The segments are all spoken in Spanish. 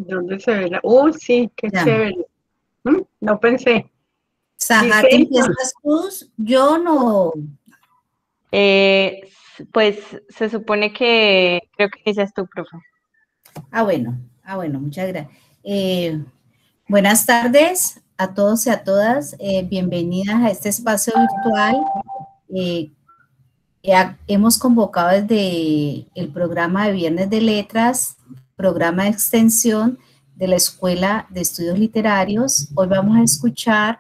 ¿Dónde se ve la? Sí, qué Ya. chévere. No pensé. Sajati, ¿empiezas tú? Yo no. Pues se supone que creo que dices tú, profe. Bueno, muchas gracias. Buenas tardes a todos y a todas. Bienvenidas a este espacio virtual. Hemos convocado desde el programa de Viernes de Letras, programa de extensión de la Escuela de Estudios Literarios. Hoy vamos a escuchar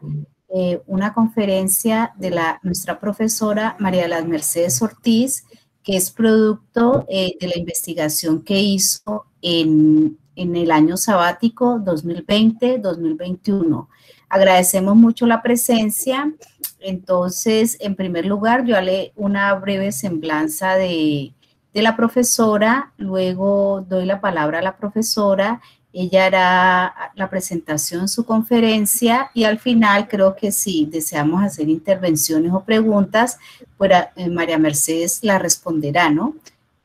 una conferencia de nuestra profesora María de las Mercedes Ortiz, que es producto de la investigación que hizo en el año sabático 2020-2021. Agradecemos mucho la presencia. Entonces, en primer lugar, yo haré una breve semblanza de la profesora, luego doy la palabra a la profesora, ella hará la presentación, su conferencia, y al final creo que si deseamos hacer intervenciones o preguntas, pues María Mercedes la responderá, ¿no?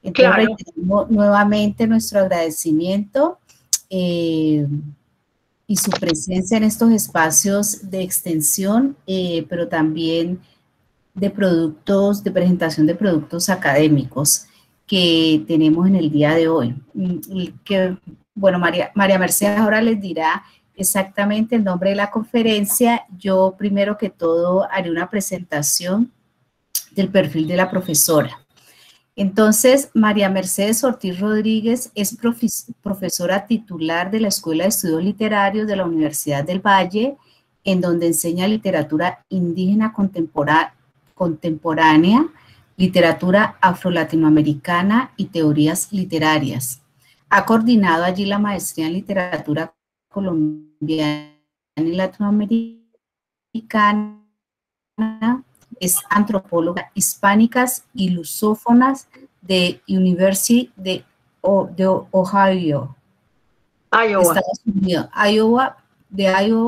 Entonces, Claro. reiteramos nuevamente nuestro agradecimiento y su presencia en estos espacios de extensión, pero también de productos, de presentación de productos académicos que tenemos en el día de hoy. Bueno, María Mercedes ahora les dirá exactamente el nombre de la conferencia. Yo primero que todo haré una presentación del perfil de la profesora. Entonces, María Mercedes Ortiz Rodríguez es profesora titular de la Escuela de Estudios Literarios de la Universidad del Valle, en donde enseña literatura indígena contemporánea, literatura afro-latinoamericana y teorías literarias. Ha coordinado allí la maestría en literatura colombiana y latinoamericana. Es antropóloga hispánicas y lusófonas de University de Ohio, Estados Unidos, Iowa,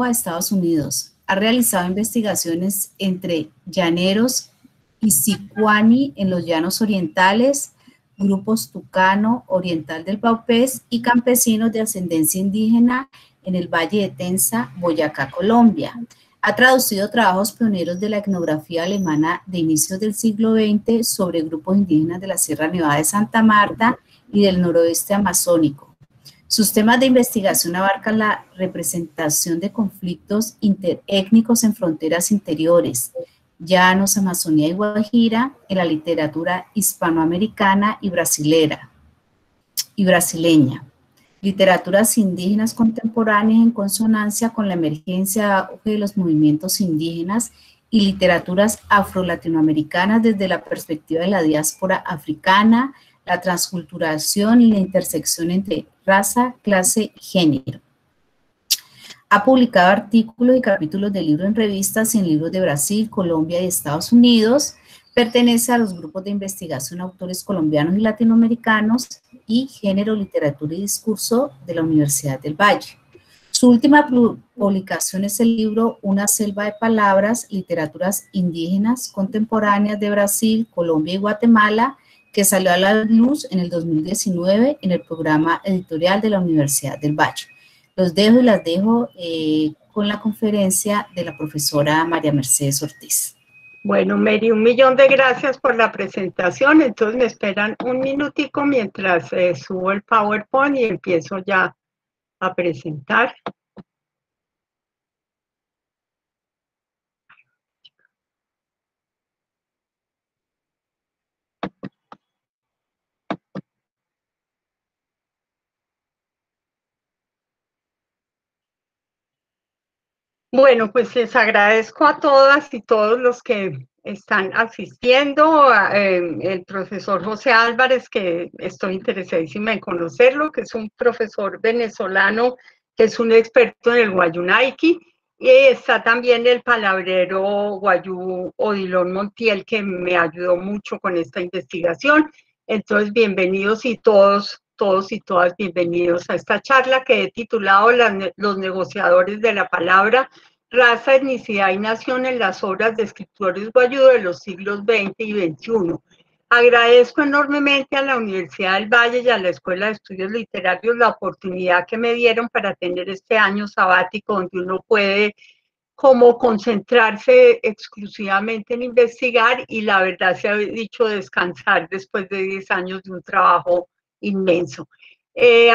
Estados Unidos. Ha realizado investigaciones entre llaneros y sicuani en los llanos orientales, grupos tucano, oriental del Paupés y campesinos de ascendencia indígena en el Valle de Tensa, Boyacá, Colombia. Ha traducido trabajos pioneros de la etnografía alemana de inicios del siglo XX sobre grupos indígenas de la Sierra Nevada de Santa Marta y del noroeste amazónico. Sus temas de investigación abarcan la representación de conflictos interétnicos en fronteras interiores, llanos, Amazonía y Guajira, en la literatura hispanoamericana y brasileña. Literaturas indígenas contemporáneas en consonancia con la emergencia de los movimientos indígenas y literaturas afro-latinoamericanas desde la perspectiva de la diáspora africana, la transculturación y la intersección entre raza, clase y género. Ha publicado artículos y capítulos de libros en revistas y en libros de Brasil, Colombia y Estados Unidos. Pertenece a los grupos de investigación autores colombianos y latinoamericanos y género, literatura y discurso de la Universidad del Valle. Su última publicación es el libro Una selva de palabras, literaturas indígenas contemporáneas de Brasil, Colombia y Guatemala, que salió a la luz en el 2019 en el programa editorial de la Universidad del Valle. Los dejo y las dejo con la conferencia de la profesora María Mercedes Ortiz. Bueno, Mary, 1.000.000 de gracias por la presentación. Entonces me esperan un minutico mientras subo el PowerPoint y empiezo ya a presentar. Bueno, pues les agradezco a todas y todos los que están asistiendo, el profesor José Álvarez, que estoy interesadísima en conocerlo, que es un profesor venezolano, que es un experto en el Guayunaiki, y está también el palabrero guayú Odilon Montiel, que me ayudó mucho con esta investigación. Entonces, bienvenidos y todos y todas bienvenidos a esta charla que he titulado Los negociadores de la palabra, raza, etnicidad y nación en las obras de escritores guayú de los siglos XX y XXI. Agradezco enormemente a la Universidad del Valle y a la Escuela de Estudios Literarios la oportunidad que me dieron para tener este año sabático donde uno puede como concentrarse exclusivamente en investigar y la verdad se ha dicho descansar después de 10 años de un trabajo inmenso.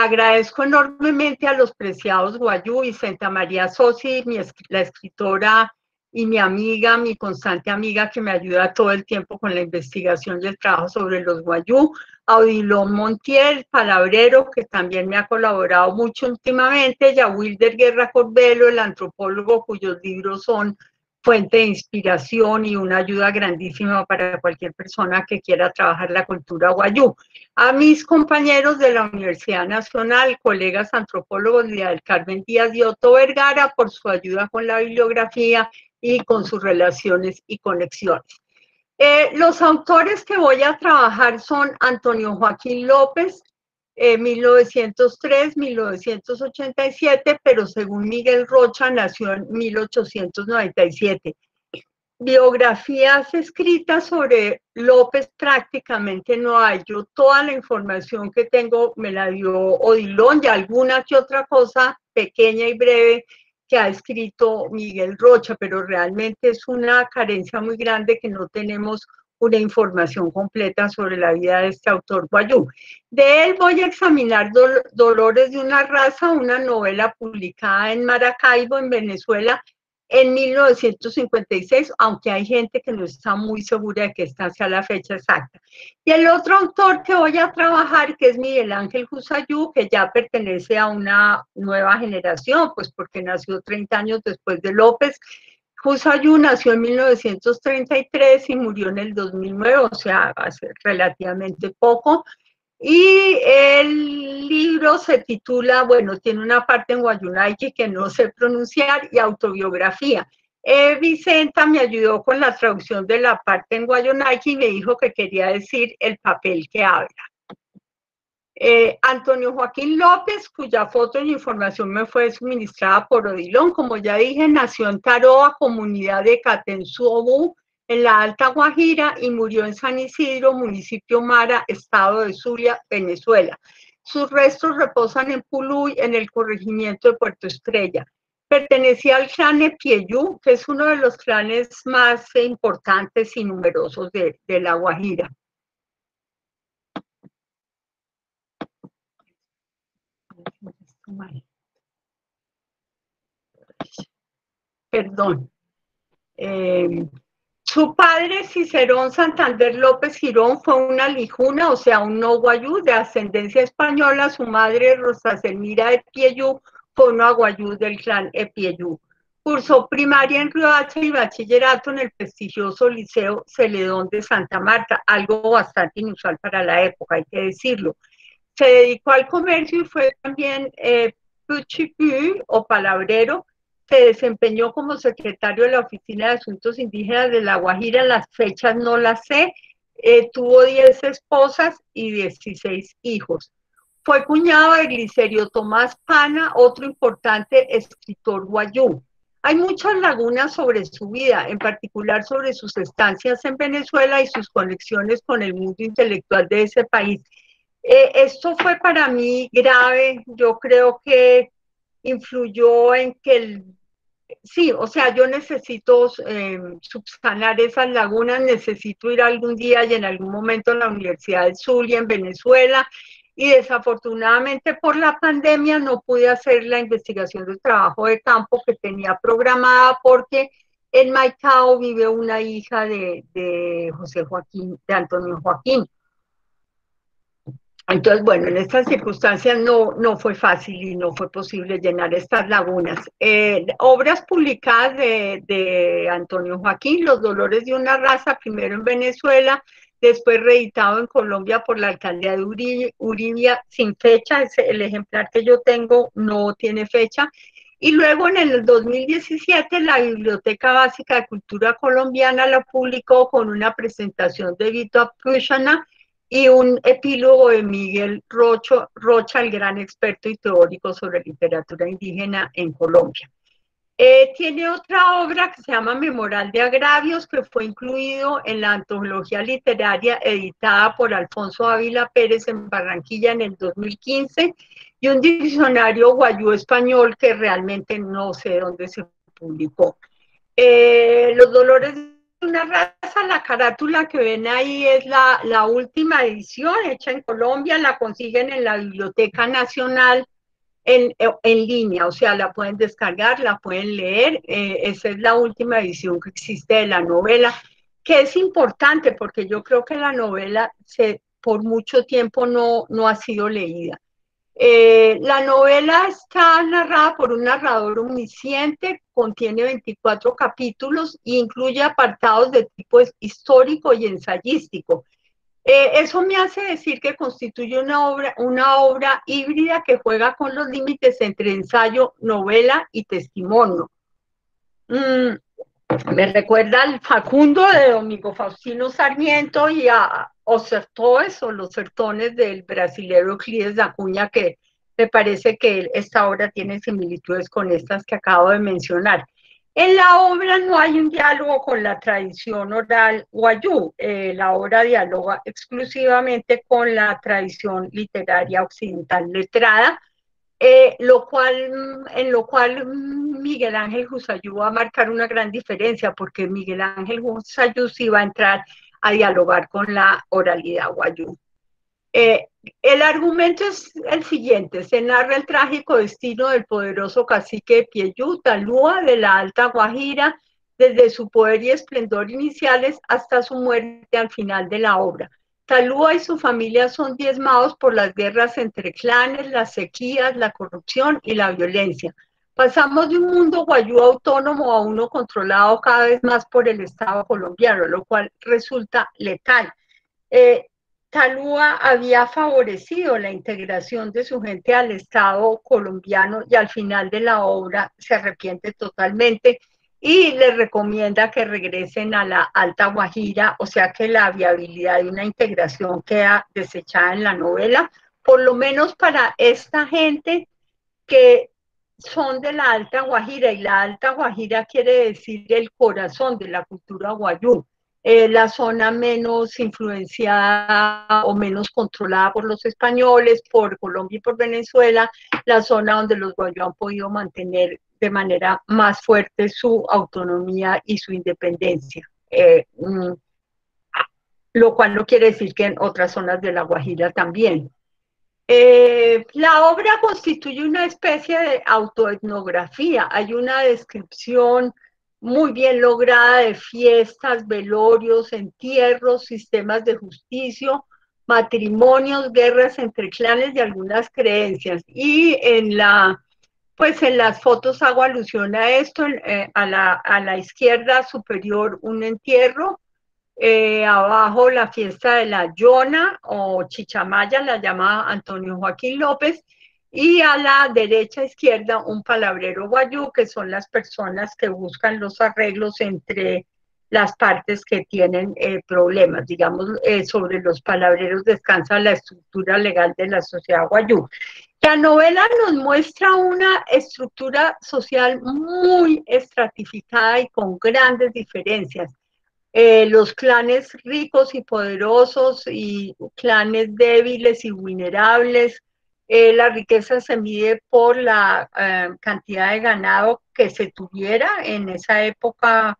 Agradezco enormemente a los preciados Guayú y Santa María Sosi, la escritora y mi amiga, mi constante amiga que me ayuda todo el tiempo con la investigación y el trabajo sobre los Guayú, a Odilon Montiel, palabrero, que también me ha colaborado mucho últimamente, y a Wilder Guerra Corbelo, el antropólogo cuyos libros son fuente de inspiración y una ayuda grandísima para cualquier persona que quiera trabajar la cultura guayú. A mis compañeros de la Universidad Nacional, colegas antropólogos, Lidia del Carmen Díaz y Otto Vergara, por su ayuda con la bibliografía y con sus relaciones y conexiones. Los autores que voy a trabajar son Antonio Joaquín López, 1903-1987, pero según Miguel Rocha nació en 1897. Biografías escritas sobre López prácticamente no hay. Yo toda la información que tengo me la dio Odilon y alguna que otra cosa pequeña y breve que ha escrito Miguel Rocha, pero realmente es una carencia muy grande que no tenemos una información completa sobre la vida de este autor guayú. De él voy a examinar Dolores de una raza, una novela publicada en Maracaibo, en Venezuela, en 1956, aunque hay gente que no está muy segura de que esta sea la fecha exacta. Y el otro autor que voy a trabajar, que es Miguel Ángel Jusayú, que ya pertenece a una nueva generación, pues porque nació 30 años después de López. Jusayú nació en 1933 y murió en el 2009, o sea, hace relativamente poco. Y el libro se titula, bueno, tiene una parte en guayunaiki que no sé pronunciar y autobiografía. Vicenta me ayudó con la traducción de la parte en guayunaiki y me dijo que quería decir el papel que habla. Antonio Joaquín López, cuya foto y información me fue suministrada por Odilon, como ya dije, nació en Taroa, comunidad de Catensuobú, en la Alta Guajira, y murió en San Isidro, municipio Mara, estado de Zulia, Venezuela. Sus restos reposan en Puluy, en el corregimiento de Puerto Estrella. Pertenecía al clan Epieyú, que es uno de los clanes más importantes y numerosos de la Guajira. Perdón. Su padre, Cicerón Santander López Girón, fue una lijuna, o sea, un no guayú de ascendencia española. Su madre, Rosa Selmira Epieyú, fue una guayú del clan Epieyú. Cursó primaria en Riohacha y bachillerato en el prestigioso Liceo Celedón de Santa Marta, algo bastante inusual para la época, hay que decirlo. Se dedicó al comercio y fue también puchipú o palabrero. Se desempeñó como secretario de la Oficina de Asuntos Indígenas de La Guajira, las fechas no las sé. Tuvo 10 esposas y 16 hijos. Fue cuñado de Glicerio Tomás Pana, otro importante escritor guayú. Hay muchas lagunas sobre su vida, en particular sobre sus estancias en Venezuela y sus conexiones con el mundo intelectual de ese país. Esto fue para mí grave, yo creo que influyó en que sí, o sea, yo necesito subsanar esas lagunas, necesito ir algún día y en algún momento a la Universidad del Zulia en Venezuela, y desafortunadamente por la pandemia no pude hacer la investigación del trabajo de campo que tenía programada porque en Maicao vive una hija de José Joaquín, de Antonio Joaquín. Entonces, bueno, en estas circunstancias no fue fácil y no fue posible llenar estas lagunas. Obras publicadas de Antonio Joaquín, Los Dolores de una raza, primero en Venezuela, después reeditado en Colombia por la alcaldía de Uribia, sin fecha, el ejemplar que yo tengo no tiene fecha. Y luego en el 2017 la Biblioteca Básica de Cultura Colombiana la publicó con una presentación de Vito Prushana y un epílogo de Miguel Rocha, el gran experto y teórico sobre literatura indígena en Colombia. Tiene otra obra que se llama Memorial de Agravios, que fue incluido en la antología literaria editada por Alfonso Ávila Pérez en Barranquilla en el 2015, y un diccionario guayú español que realmente no sé dónde se publicó. Los dolores de una raza, la carátula que ven ahí es la última edición hecha en Colombia, la consiguen en la Biblioteca Nacional en línea, o sea, la pueden descargar, la pueden leer. Esa es la última edición que existe de la novela, que es importante porque yo creo que la novela por mucho tiempo no ha sido leída. La novela está narrada por un narrador omnisciente, contiene 24 capítulos e incluye apartados de tipo histórico y ensayístico. Eso me hace decir que constituye una obra híbrida que juega con los límites entre ensayo, novela y testimonio. Me recuerda al Facundo de Domingo Faustino Sarmiento y a Os Sertões o Los Sertones del brasilero Euclides da Cunha, que me parece que esta obra tiene similitudes con estas que acabo de mencionar. En la obra no hay un diálogo con la tradición oral guayú, la obra dialoga exclusivamente con la tradición literaria occidental letrada, en lo cual Miguel Ángel Jusayú va a marcar una gran diferencia, porque Miguel Ángel Jusayú sí va a entrar a dialogar con la oralidad guayú. El argumento es el siguiente: se narra el trágico destino del poderoso cacique de Pieyú, Talúa, de la Alta Guajira, desde su poder y esplendor iniciales hasta su muerte al final de la obra. Talúa y su familia son diezmados por las guerras entre clanes, las sequías, la corrupción y la violencia. Pasamos de un mundo guayú autónomo a uno controlado cada vez más por el Estado colombiano, lo cual resulta letal. Talúa había favorecido la integración de su gente al Estado colombiano y al final de la obra se arrepiente totalmente y les recomienda que regresen a la Alta Guajira, o sea que la viabilidad de una integración queda desechada en la novela, por lo menos para esta gente que son de la Alta Guajira, y la Alta Guajira quiere decir el corazón de la cultura guayú. La zona menos influenciada o menos controlada por los españoles, por Colombia y por Venezuela, la zona donde los guayú han podido mantener de manera más fuerte su autonomía y su independencia. Lo cual no quiere decir que en otras zonas de la Guajira también. La obra constituye una especie de autoetnografía. Hay una descripción muy bien lograda de fiestas, velorios, entierros, sistemas de justicia, matrimonios, guerras entre clanes y algunas creencias. Y en las fotos hago alusión a esto. A la izquierda superior un entierro, abajo la fiesta de la Yona o Chichamaya, la llama Antonio Joaquín López, y a la derecha izquierda un palabrero guayú, que son las personas que buscan los arreglos entre las partes que tienen problemas. Digamos, sobre los palabreros descansa la estructura legal de la sociedad guayú. La novela nos muestra una estructura social muy estratificada y con grandes diferencias. Los clanes ricos y poderosos y clanes débiles y vulnerables. La riqueza se mide por la cantidad de ganado que se tuviera en esa época,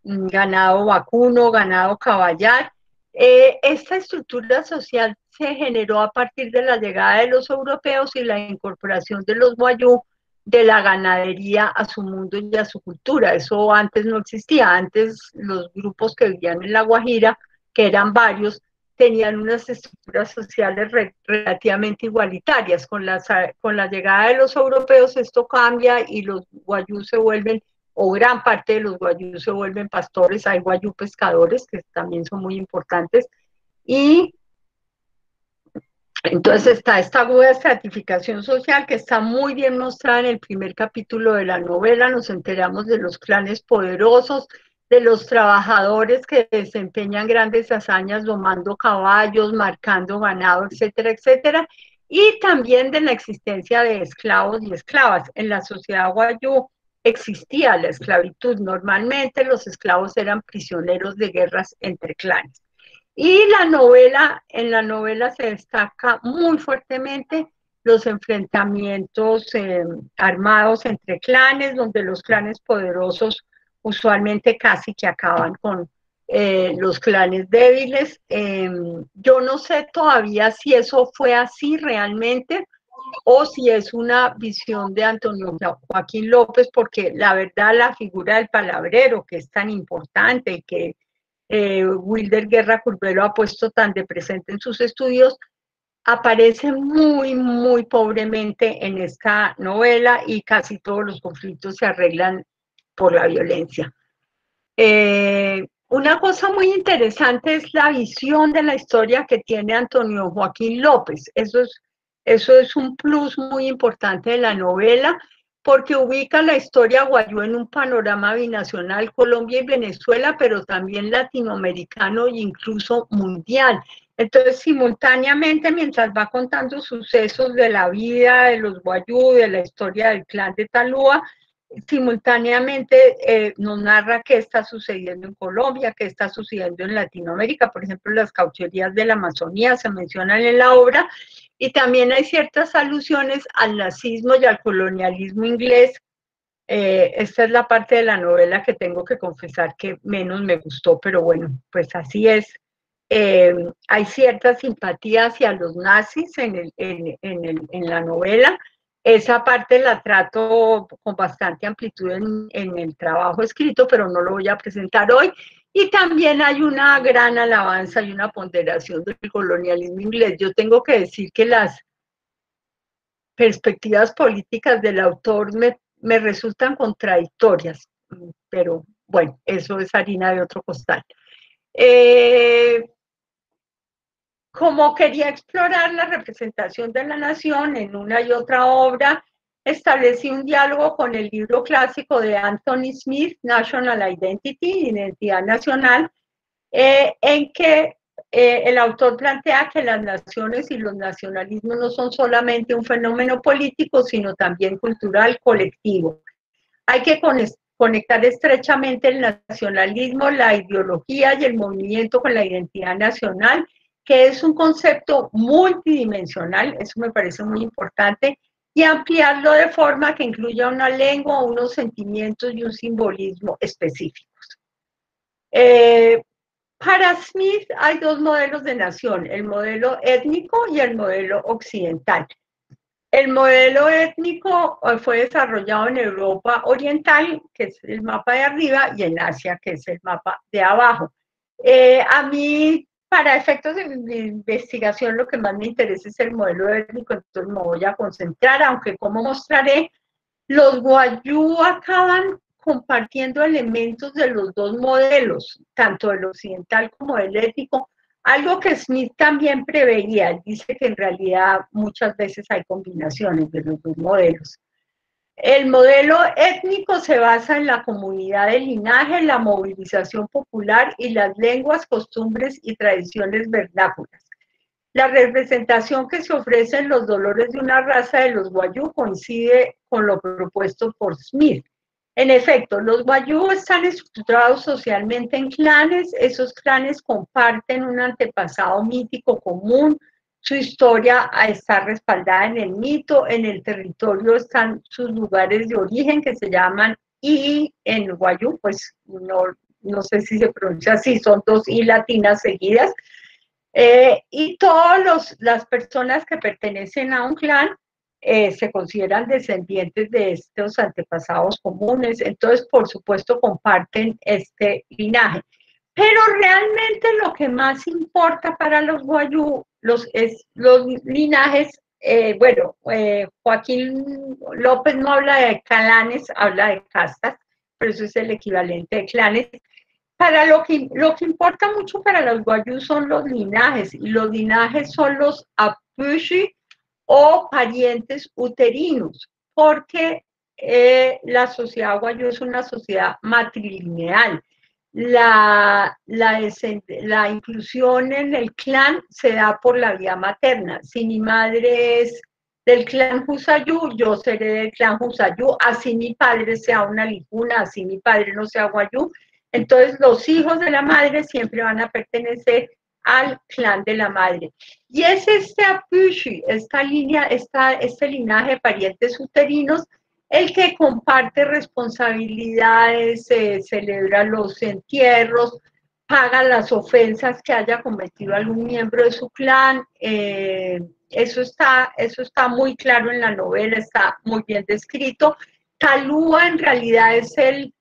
ganado vacuno, ganado caballar. Esta estructura social se generó a partir de la llegada de los europeos y la incorporación de los guayú, de la ganadería a su mundo y a su cultura. Eso antes no existía. Antes los grupos que vivían en La Guajira, que eran varios, tenían unas estructuras sociales relativamente igualitarias. Con la llegada de los europeos esto cambia y los guayú se vuelven, o gran parte de los guayú se vuelven pastores. Hay guayú pescadores que también son muy importantes. Y entonces está esta aguda estratificación social que está muy bien mostrada en el primer capítulo de la novela. Nos enteramos de los clanes poderosos, de los trabajadores que desempeñan grandes hazañas domando caballos, marcando ganado, etcétera, etcétera, y también de la existencia de esclavos y esclavas. En la sociedad guayú existía la esclavitud. Normalmente los esclavos eran prisioneros de guerras entre clanes. Y en la novela se destaca muy fuertemente los enfrentamientos armados entre clanes, donde los clanes poderosos usualmente casi que acaban con los clanes débiles. Yo no sé todavía si eso fue así realmente o si es una visión de Antonio Joaquín López, porque la verdad la figura del palabrero, que es tan importante y que Wilder Guerra Curbelo ha puesto tan de presente en sus estudios, aparece muy, muy pobremente en esta novela y casi todos los conflictos se arreglan por la violencia. Una cosa muy interesante es la visión de la historia que tiene Antonio Joaquín López. Eso es un plus muy importante de la novela, porque ubica la historia guayú en un panorama binacional, Colombia y Venezuela, pero también latinoamericano e incluso mundial. Entonces, simultáneamente, mientras va contando sucesos de la vida de los guayú, de la historia del clan de Talúa, simultáneamente nos narra qué está sucediendo en Colombia, qué está sucediendo en Latinoamérica. Por ejemplo, las caucherías de la Amazonía se mencionan en la obra, y también hay ciertas alusiones al nazismo y al colonialismo inglés. Esta es la parte de la novela que tengo que confesar que menos me gustó, pero bueno, pues así es. Hay cierta simpatía hacia los nazis en la novela. Esa parte la trato con bastante amplitud en el trabajo escrito, pero no lo voy a presentar hoy. Y también hay una gran alabanza y una ponderación del colonialismo inglés. Yo tengo que decir que las perspectivas políticas del autor me resultan contradictorias, pero bueno, eso es harina de otro costal. Como quería explorar la representación de la nación en una y otra obra, establecí un diálogo con el libro clásico de Anthony Smith, National Identity, Identidad Nacional, en que el autor plantea que las naciones y los nacionalismos no son solamente un fenómeno político, sino también cultural, colectivo. Hay que conectar estrechamente el nacionalismo, la ideología y el movimiento con la identidad nacional, que es un concepto multidimensional, eso me parece muy importante, y ampliarlo de forma que incluya una lengua, unos sentimientos y un simbolismo específicos. Para Smith hay dos modelos de nación, el modelo étnico y el modelo occidental. El modelo étnico fue desarrollado en Europa Oriental, que es el mapa de arriba, y en Asia, que es el mapa de abajo. A mí, para efectos de investigación, lo que más me interesa es el modelo étnico, entonces me voy a concentrar, aunque como mostraré, los guayú acaban compartiendo elementos de los dos modelos, tanto el occidental como el étnico, algo que Smith también preveía. Dice que en realidad muchas veces hay combinaciones de los dos modelos. El modelo étnico se basa en la comunidad de linaje, la movilización popular y las lenguas, costumbres y tradiciones vernáculas. La representación que se ofrece en los dolores de una raza de los guayú coincide con lo propuesto por Smith. En efecto, los guayú están estructurados socialmente en clanes. Esos clanes comparten un antepasado mítico común. Su historia está respaldada en el mito. En el territorio están sus lugares de origen, que se llaman I en guayú, pues no sé si se pronuncia así, son dos I latinas seguidas. Y todas las personas que pertenecen a un clan se consideran descendientes de estos antepasados comunes, entonces por supuesto comparten este linaje. Pero realmente lo que más importa para los guayú es los linajes. Joaquín López no habla de clanes, habla de castas, pero eso es el equivalente de clanes. Para lo que importa mucho para los guayú son los linajes, y los linajes son los apushi o parientes uterinos, porque la sociedad guayú es una sociedad matrilineal. La inclusión en el clan se da por la vía materna. Si mi madre es del clan Husayú, yo seré del clan Husayú, así mi padre sea una lijuna, así mi padre no sea guayú. Entonces los hijos de la madre siempre van a pertenecer al clan de la madre. Y es este Apushi, esta línea, este linaje de parientes uterinos, el que comparte responsabilidades, celebra los entierros, paga las ofensas que haya cometido algún miembro de su clan. Eso está muy claro en la novela, está muy bien descrito. Talúa en realidad es el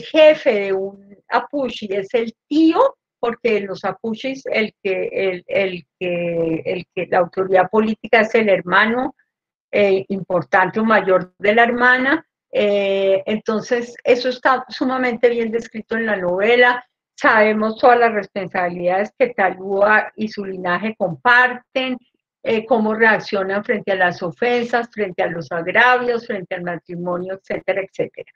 jefe de un Apushi, es el tío, porque los Apushis, la autoridad política es el hermano importante o mayor de la hermana. Entonces, eso está sumamente bien descrito en la novela. Sabemos todas las responsabilidades que Talúa y su linaje comparten, cómo reaccionan frente a las ofensas, frente a los agravios, frente al matrimonio, etcétera, etcétera.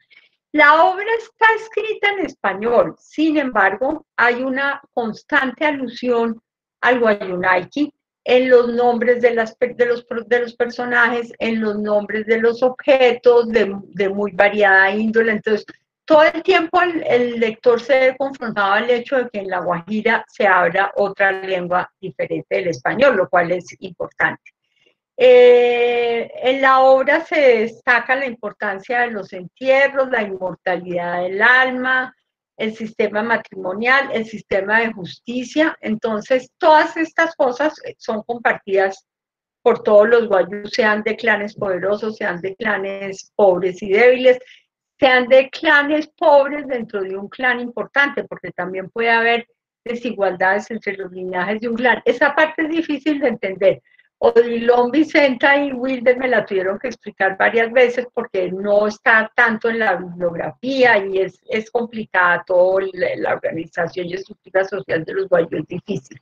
La obra está escrita en español, sin embargo, hay una constante alusión al Guayunaiki en los nombres de los personajes, en los nombres de los objetos, de muy variada índole. Entonces, todo el tiempo el lector se ve confrontado al hecho de que en La Guajira se habla otra lengua diferente del español, lo cual es importante. En la obra se destaca la importancia de los entierros, la inmortalidad del alma, el sistema matrimonial, el sistema de justicia. Entonces, todas estas cosas son compartidas por todos los guayús, sean de clanes poderosos, sean de clanes pobres y débiles, sean de clanes pobres dentro de un clan importante, porque también puede haber desigualdades entre los linajes de un clan. Esa parte es difícil de entender. Odilon, Vicenta y Wilder me la tuvieron que explicar varias veces porque no está tanto en la bibliografía y es complicada toda la organización y estructura social de los guayús, es difícil.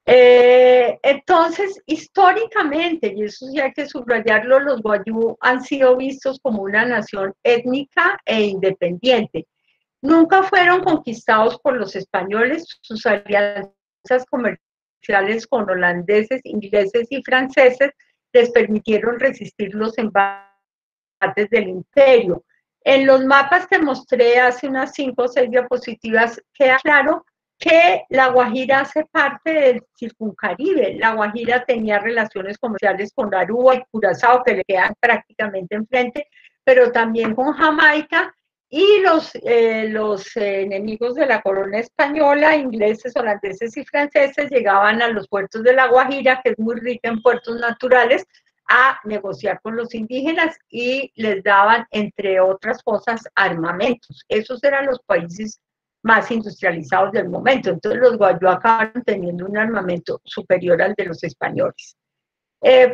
Entonces, históricamente, y eso sí hay que subrayarlo, los guayú han sido vistos como una nación étnica e independiente. Nunca fueron conquistados por los españoles, sus alianzas comerciales con holandeses, ingleses y franceses les permitieron resistir los embates del imperio. En los mapas que mostré hace unas 5 o 6 diapositivas queda claro que La Guajira hace parte del Circuncaribe. La Guajira tenía relaciones comerciales con Aruba y Curazao, que le quedan prácticamente enfrente, pero también con Jamaica, y los enemigos de la corona española, ingleses, holandeses y franceses, llegaban a los puertos de La Guajira, que es muy rica en puertos naturales, a negociar con los indígenas y les daban, entre otras cosas, armamentos. Esos eran los países más industrializados del momento. Entonces los guayú acabaron teniendo un armamento superior al de los españoles.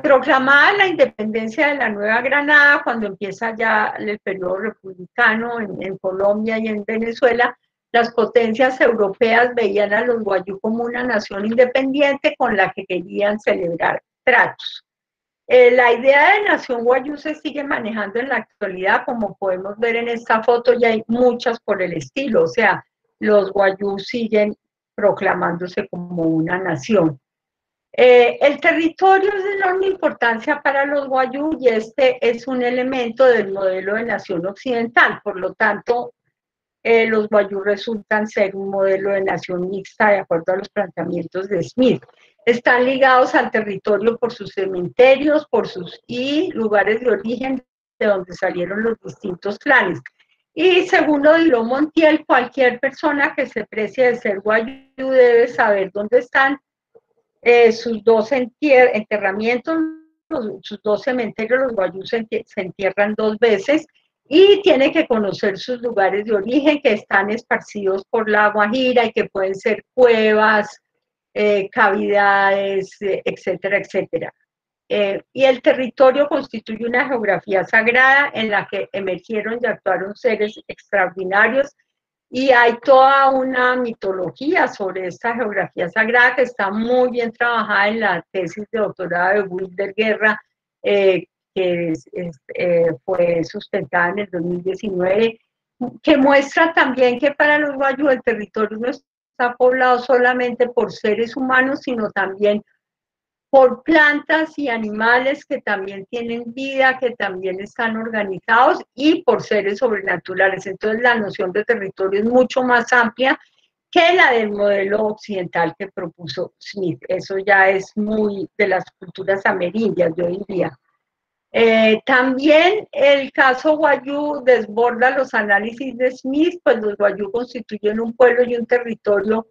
Proclamada la independencia de la Nueva Granada, cuando empieza ya el periodo republicano en Colombia y en Venezuela, las potencias europeas veían a los guayú como una nación independiente con la que querían celebrar tratos. La idea de nación guayú se sigue manejando en la actualidad, como podemos ver en esta foto, y hay muchas por el estilo, o sea, los guayú siguen proclamándose como una nación. El territorio es de enorme importancia para los guayú y este es un elemento del modelo de nación occidental, por lo tanto, los guayú resultan ser un modelo de nación mixta de acuerdo a los planteamientos de Smith. Están ligados al territorio por sus cementerios, y lugares de origen de donde salieron los distintos clanes. Y según Odilon Montiel, cualquier persona que se precie de ser guayú debe saber dónde están sus 2 enterramientos, sus 2 cementerios. Los guayú se entierran 2 veces, y tiene que conocer sus lugares de origen que están esparcidos por La Guajira y que pueden ser cuevas, cavidades, etcétera, etcétera. Y el territorio constituye una geografía sagrada en la que emergieron y actuaron seres extraordinarios, y hay toda una mitología sobre esta geografía sagrada que está muy bien trabajada en la tesis de doctorado de Wilder Guerra, que fue sustentada en el 2019, que muestra también que para los guayú el territorio no está poblado solamente por seres humanos, sino también por plantas y animales que también tienen vida, que también están organizados y por seres sobrenaturales. Entonces la noción de territorio es mucho más amplia que la del modelo occidental que propuso Smith. Eso ya es muy de las culturas amerindias, yo diría. También el caso Wayuu desborda los análisis de Smith, pues los Wayuu constituyen un pueblo y un territorio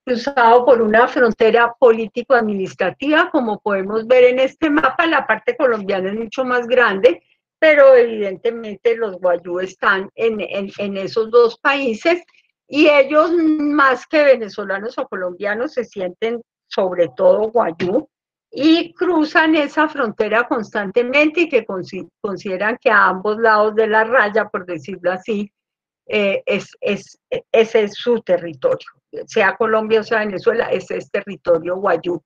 cruzado por una frontera político-administrativa, como podemos ver en este mapa. La parte colombiana es mucho más grande, pero evidentemente los Wayuu están en esos dos países, y ellos, más que venezolanos o colombianos, se sienten sobre todo Wayuu, y cruzan esa frontera constantemente, y que consideran que a ambos lados de la raya, por decirlo así, ese es su territorio. Sea Colombia o sea Venezuela, ese es territorio Wayuu.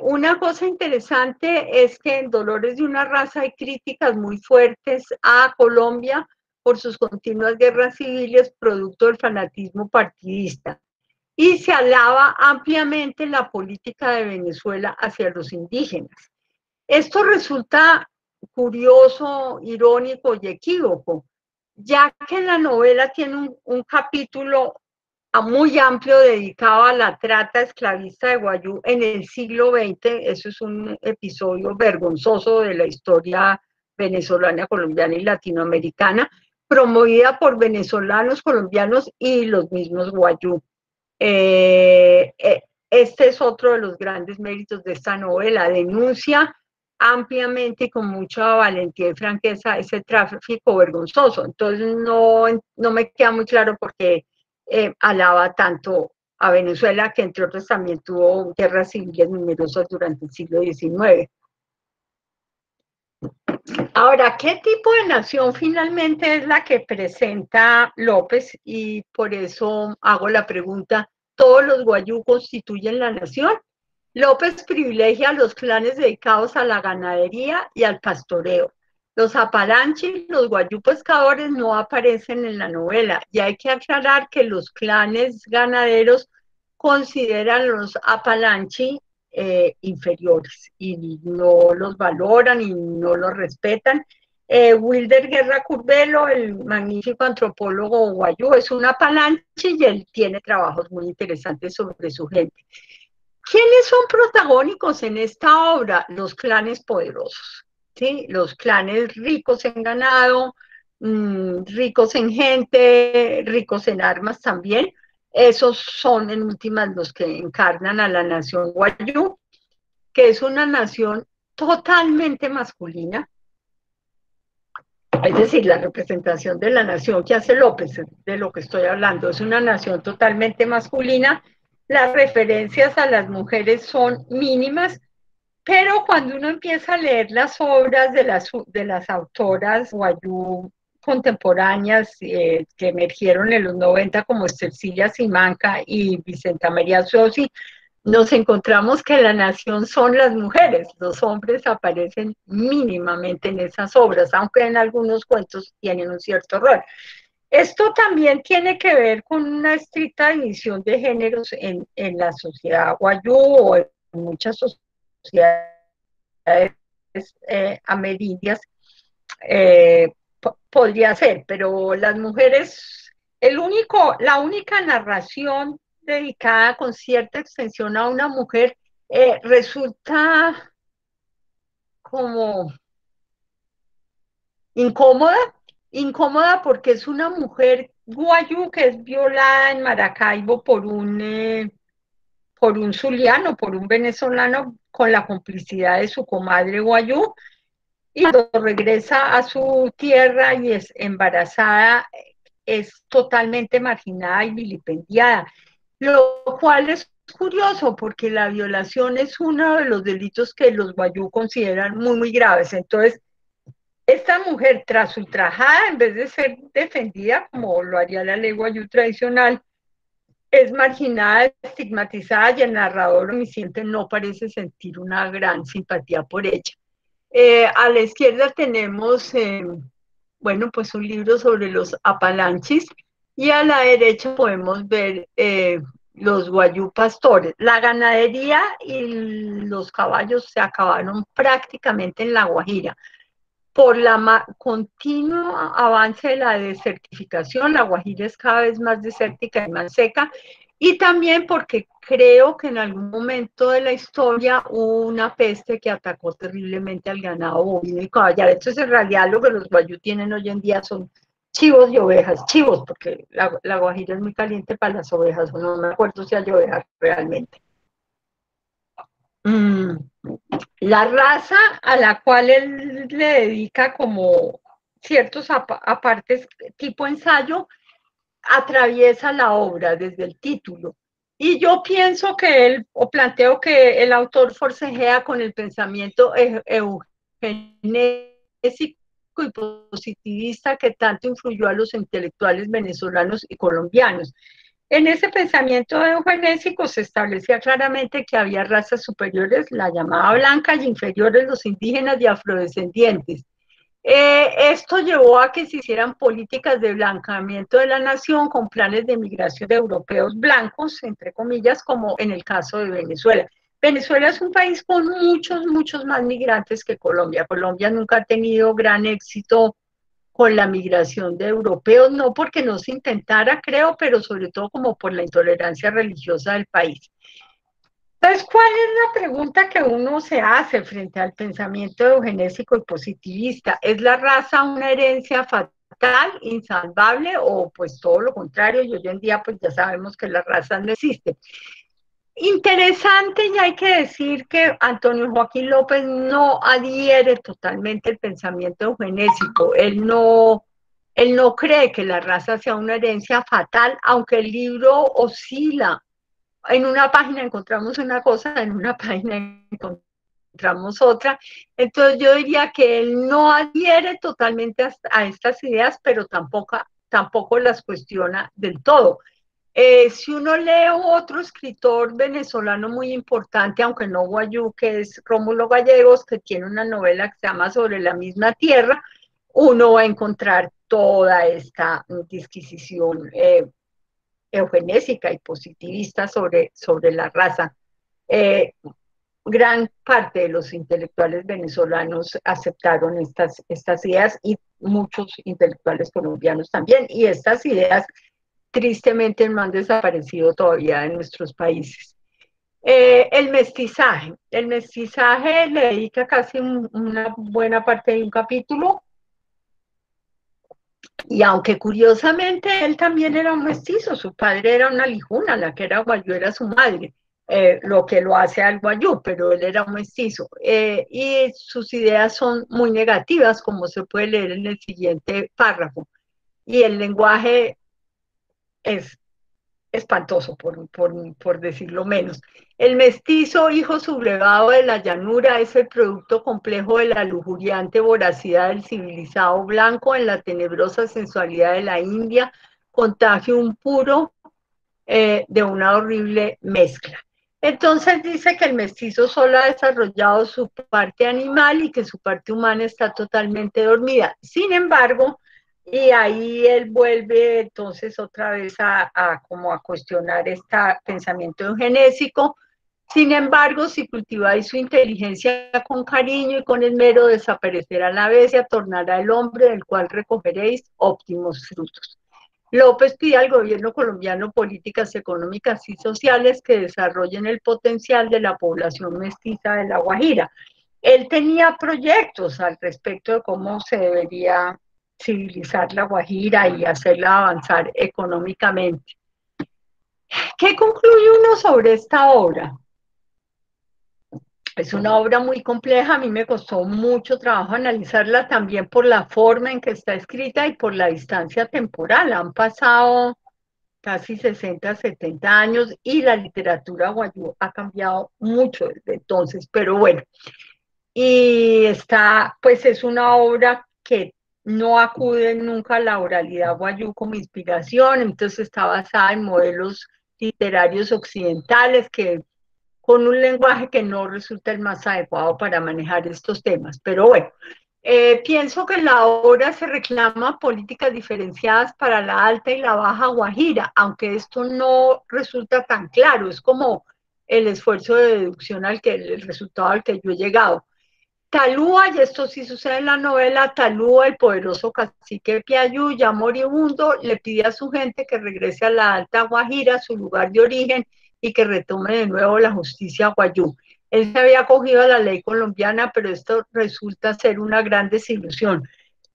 Una cosa interesante es que en Dolores de una raza hay críticas muy fuertes a Colombia por sus continuas guerras civiles producto del fanatismo partidista, y se alaba ampliamente la política de Venezuela hacia los indígenas. Esto resulta curioso, irónico y equívoco, ya que la novela tiene un capítulo muy amplio dedicado a la trata esclavista de Wayuu en el siglo XX. Eso es un episodio vergonzoso de la historia venezolana, colombiana y latinoamericana, promovida por venezolanos, colombianos y los mismos Wayuu. Este es otro de los grandes méritos de esta novela: denuncia ampliamente y con mucha valentía y franqueza ese tráfico vergonzoso. Entonces no me queda muy claro por qué alaba tanto a Venezuela, que entre otros también tuvo guerras civiles numerosas durante el siglo XIX. Ahora, ¿qué tipo de nación finalmente es la que presenta López? Y por eso hago la pregunta: ¿todos los Wayuu constituyen la nación? López privilegia a los clanes dedicados a la ganadería y al pastoreo. Los Apalanchi, los Wayuu pescadores, no aparecen en la novela, y hay que aclarar que los clanes ganaderos consideran a los Apalanchi inferiores, y no los valoran y no los respetan. Wilder Guerra Curvelo, el magnífico antropólogo Wayuu, es un Apalanchi y él tiene trabajos muy interesantes sobre su gente. ¿Quiénes son protagónicos en esta obra? Los clanes poderosos, ¿sí? Los clanes ricos en ganado, ricos en gente, ricos en armas también. Esos son en últimas los que encarnan a la nación Wayuu, que es una nación totalmente masculina. Es decir, la representación de la nación que hace López, de lo que estoy hablando, es una nación totalmente masculina. Las referencias a las mujeres son mínimas, pero cuando uno empieza a leer las obras de las autoras Wayuu contemporáneas que emergieron en los 90, como Cecilia Simanca y Vicenta María Sosi, nos encontramos que la nación son las mujeres. Los hombres aparecen mínimamente en esas obras, aunque en algunos cuentos tienen un cierto rol. Esto también tiene que ver con una estricta división de géneros en la sociedad Wayuu, o en muchas sociedades amerindias. Podría ser, pero las mujeres, la única narración dedicada con cierta extensión a una mujer resulta como incómoda porque es una mujer Wayuu que es violada en Maracaibo por un zuliano, por un venezolano, con la complicidad de su comadre Wayuu, y cuando regresa a su tierra y es embarazada, es totalmente marginada y vilipendiada, lo cual es curioso porque la violación es uno de los delitos que los Wayuu consideran muy, muy graves. Entonces, esta mujer, tras ultrajada, en vez de ser defendida como lo haría la ley Wayuu tradicional, es marginada, estigmatizada, y el narrador omnisciente no parece sentir una gran simpatía por ella. A la izquierda tenemos, bueno, pues un libro sobre los Apalanchis, y a la derecha podemos ver los guayú pastores. La ganadería y los caballos se acabaron prácticamente en La Guajira. Por la continuo avance de la desertificación, La Guajira es cada vez más desértica y más seca, y también porque creo que en algún momento de la historia hubo una peste que atacó terriblemente al ganado bovino y caballar. Entonces, en realidad, lo que los guayú tienen hoy en día son chivos y ovejas, chivos, porque la Guajira es muy caliente para las ovejas, no me acuerdo si hay ovejas realmente. La raza a la cual él le dedica como ciertos apartes tipo ensayo, atraviesa la obra desde el título. Y yo pienso que él, o planteo que el autor forcejea con el pensamiento eugenésico y positivista que tanto influyó a los intelectuales venezolanos y colombianos. En ese pensamiento eugenésico se establecía claramente que había razas superiores, la llamada blanca, y inferiores los indígenas y afrodescendientes. Esto llevó a que se hicieran políticas de blancamiento de la nación con planes de migración de europeos blancos, entre comillas, como en el caso de Venezuela. Venezuela es un país con muchos más migrantes que Colombia. Colombia nunca ha tenido gran éxito con la migración de europeos, no porque no se intentara, creo, pero sobre todo como por la intolerancia religiosa del país. Entonces, ¿cuál es la pregunta que uno se hace frente al pensamiento eugenésico y positivista? ¿Es la raza una herencia fatal, insalvable, o pues todo lo contrario? Y hoy en día pues ya sabemos que la raza no existe. Interesante, y hay que decir que Antonio Joaquín López no adhiere totalmente al pensamiento eugenésico. Él no cree que la raza sea una herencia fatal, aunque el libro oscila. En una página encontramos una cosa, en una página encontramos otra. Entonces yo diría que él no adhiere totalmente a estas ideas, pero tampoco las cuestiona del todo. Si uno lee otro escritor venezolano muy importante, aunque no guayú, que es Rómulo Gallegos, que tiene una novela que se llama Sobre la misma tierra, uno va a encontrar toda esta disquisición eugenésica y positivista sobre la raza. Gran parte de los intelectuales venezolanos aceptaron estas ideas y muchos intelectuales colombianos también, y estas ideas tristemente no han desaparecido todavía en nuestros países. El mestizaje le dedica casi una buena parte de un capítulo, y aunque curiosamente él también era un mestizo, su padre era una lijuna, la que era guayú era su madre, lo que lo hace al guayú, pero él era un mestizo. Y sus ideas son muy negativas, como se puede leer en el siguiente párrafo. Y el lenguaje es espantoso, por decirlo menos. El mestizo, hijo sublevado de la llanura, es el producto complejo de la lujuriante voracidad del civilizado blanco en la tenebrosa sensualidad de la India, contagio impuro de una horrible mezcla. Entonces dice que el mestizo solo ha desarrollado su parte animal y que su parte humana está totalmente dormida. Sin embargo, y ahí él vuelve entonces otra vez como a cuestionar este pensamiento eugenésico. Sin embargo, si cultiváis su inteligencia con cariño y con esmero, desaparecerá la bestia, tornará el hombre del cual recogeréis óptimos frutos. López pide al gobierno colombiano políticas económicas y sociales que desarrollen el potencial de la población mestiza de La Guajira. Él tenía proyectos al respecto de cómo se debería civilizar La Guajira y hacerla avanzar económicamente. ¿Qué concluye uno sobre esta obra? Es una obra muy compleja, a mí me costó mucho trabajo analizarla también por la forma en que está escrita y por la distancia temporal. Han pasado casi 60, 70 años y la literatura guayú ha cambiado mucho desde entonces, pero bueno, y pues es una obra que no acude nunca a la oralidad guayú como inspiración, entonces está basada en modelos literarios occidentales que con un lenguaje que no resulta el más adecuado para manejar estos temas, pero bueno, Pienso que en la obra se reclama políticas diferenciadas para la Alta y la Baja Guajira, aunque esto no resulta tan claro, es como el esfuerzo de deducción el resultado al que yo he llegado. Talúa, y esto sí sucede en la novela, Talúa, el poderoso cacique Piayú, ya moribundo, le pide a su gente que regrese a la Alta Guajira, su lugar de origen, y que retome de nuevo la justicia guayú. Él se había acogido a la ley colombiana, pero esto resulta ser una gran desilusión.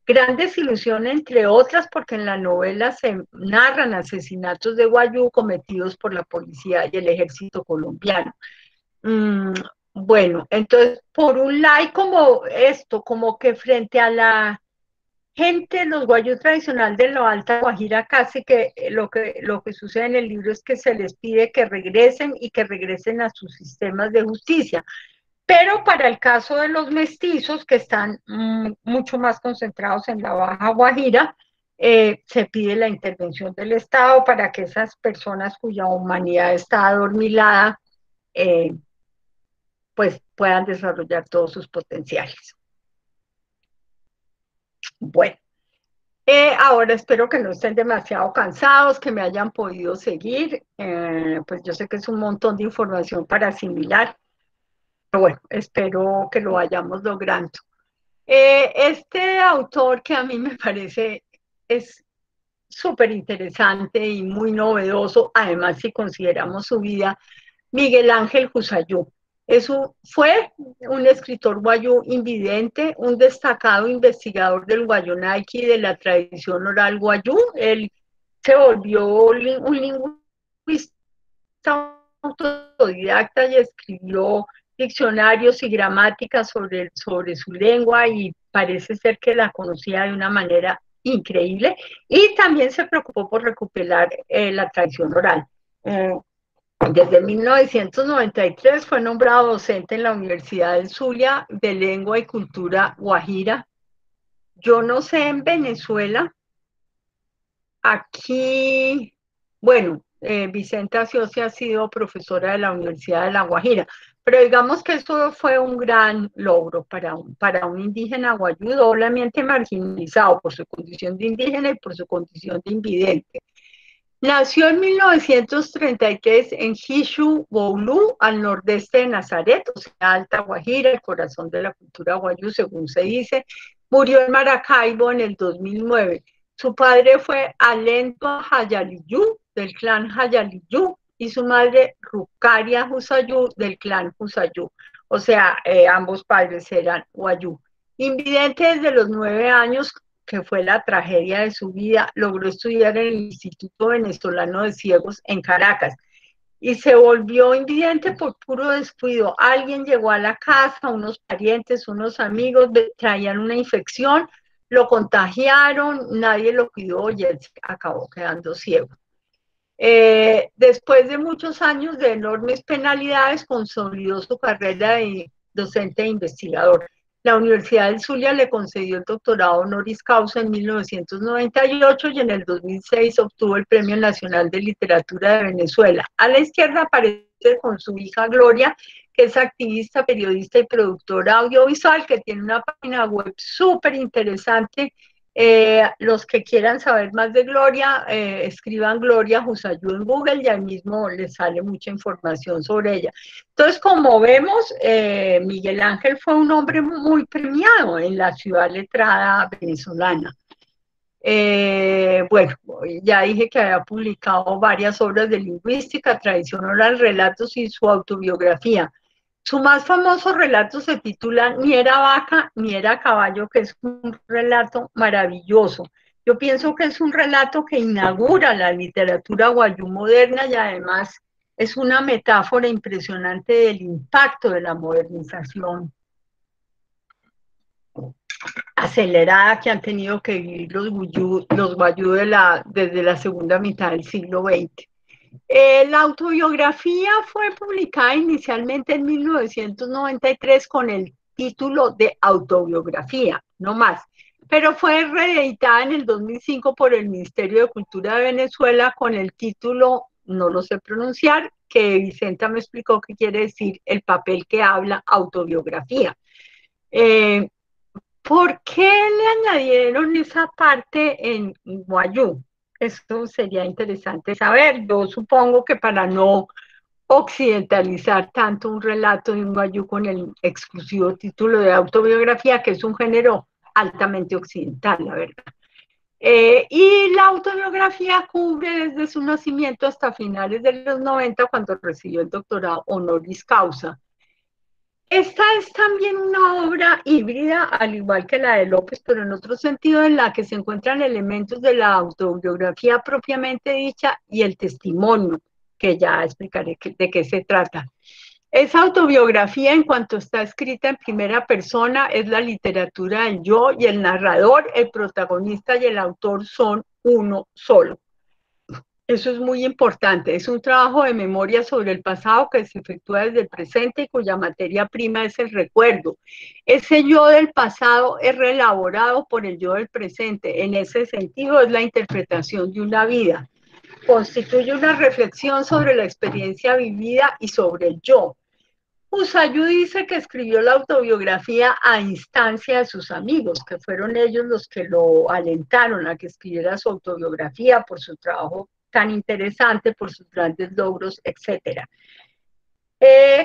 Gran desilusión, entre otras, porque en la novela se narran asesinatos de guayú cometidos por la policía y el ejército colombiano. Mm, bueno, entonces, por un lado, como esto, como que frente a la gente, los guayú tradicional de la Alta Guajira, casi que lo que sucede en el libro es que se les pide que regresen y que regresen a sus sistemas de justicia. Pero para el caso de los mestizos, que están mucho más concentrados en la Baja Guajira, se pide la intervención del Estado para que esas personas cuya humanidad está adormilada, eh, pues puedan desarrollar todos sus potenciales. Bueno, ahora espero que no estén demasiado cansados, que me hayan podido seguir. Pues yo sé que es un montón de información para asimilar, pero bueno, espero que lo vayamos logrando. Este autor que a mí me parece es súper interesante y muy novedoso, además si consideramos su vida, Miguel Ángel Jusayú. Fue un escritor guayú invidente, un destacado investigador del guayonaki y de la tradición oral guayú. Él se volvió un lingüista autodidacta y escribió diccionarios y gramáticas sobre su lengua y parece ser que la conocía de una manera increíble y también se preocupó por recuperar la tradición oral. Desde 1993 fue nombrado docente en la Universidad del Zulia de Lengua y Cultura Guajira. Yo no sé en Venezuela, aquí, bueno, Vicenta Asiocia ha sido profesora de la Universidad de La Guajira, pero digamos que eso fue un gran logro para un indígena guayú doblemente marginalizado por su condición de indígena y por su condición de invidente. Nació en 1933 en Hishu, Boulou, al nordeste de Nazaret, o sea, Alta Guajira, el corazón de la cultura guayú, según se dice. Murió en Maracaibo en el 2009. Su padre fue Alento Hayaliyú, del clan Hayaliyú, y su madre Rucaria Husayú, del clan Husayú. O sea, ambos padres eran guayú. Invidente desde los 9 años, que fue la tragedia de su vida, logró estudiar en el Instituto Venezolano de Ciegos en Caracas y se volvió invidente por puro descuido. Alguien llegó a la casa, unos parientes, unos amigos, traían una infección, lo contagiaron, nadie lo cuidó y él acabó quedando ciego. Después de muchos años de enormes penalidades, consolidó su carrera de docente e investigador. La Universidad del Zulia le concedió el doctorado honoris causa en 1998 y en el 2006 obtuvo el Premio Nacional de Literatura de Venezuela. A la izquierda aparece con su hija Gloria, que es activista, periodista y productora audiovisual, que tiene una página web súper interesante. Los que quieran saber más de Gloria, escriban Gloria Jusayú en Google y ahí mismo les sale mucha información sobre ella. Entonces, como vemos, Miguel Ángel fue un hombre muy premiado en la ciudad letrada venezolana. Bueno, ya dije que había publicado varias obras de lingüística, tradición oral, relatos y su autobiografía. Su más famoso relato se titula Ni era vaca ni era caballo, que es un relato maravilloso. Yo pienso que es un relato que inaugura la literatura guayú moderna y además es una metáfora impresionante del impacto de la modernización acelerada que han tenido que vivir los guayú desde la segunda mitad del siglo XX. La autobiografía fue publicada inicialmente en 1993 con el título de autobiografía, no más, pero fue reeditada en el 2005 por el Ministerio de Cultura de Venezuela con el título, no lo sé pronunciar, que Vicenta me explicó que quiere decir el papel que habla autobiografía. ¿Por qué le añadieron esa parte en Guayú? Esto sería interesante saber. Yo supongo que para no occidentalizar tanto un relato de un Guayú con el exclusivo título de autobiografía, que es un género altamente occidental, la verdad. Y la autobiografía cubre desde su nacimiento hasta finales de los 90, cuando recibió el doctorado honoris causa. Esta es también una obra híbrida, al igual que la de López, pero en otro sentido, en la que se encuentran elementos de la autobiografía propiamente dicha y el testimonio, que ya explicaré de qué se trata. Esa autobiografía, en cuanto está escrita en primera persona, es la literatura del yo, y el narrador, el protagonista y el autor son uno solo. Eso es muy importante. Es un trabajo de memoria sobre el pasado que se efectúa desde el presente y cuya materia prima es el recuerdo. Ese yo del pasado es reelaborado por el yo del presente. En ese sentido, es la interpretación de una vida. Constituye una reflexión sobre la experiencia vivida y sobre el yo. Usayú dice que escribió la autobiografía a instancia de sus amigos, que fueron ellos los que lo alentaron a que escribiera su autobiografía por su trabajo tan interesante, por sus grandes logros, etc.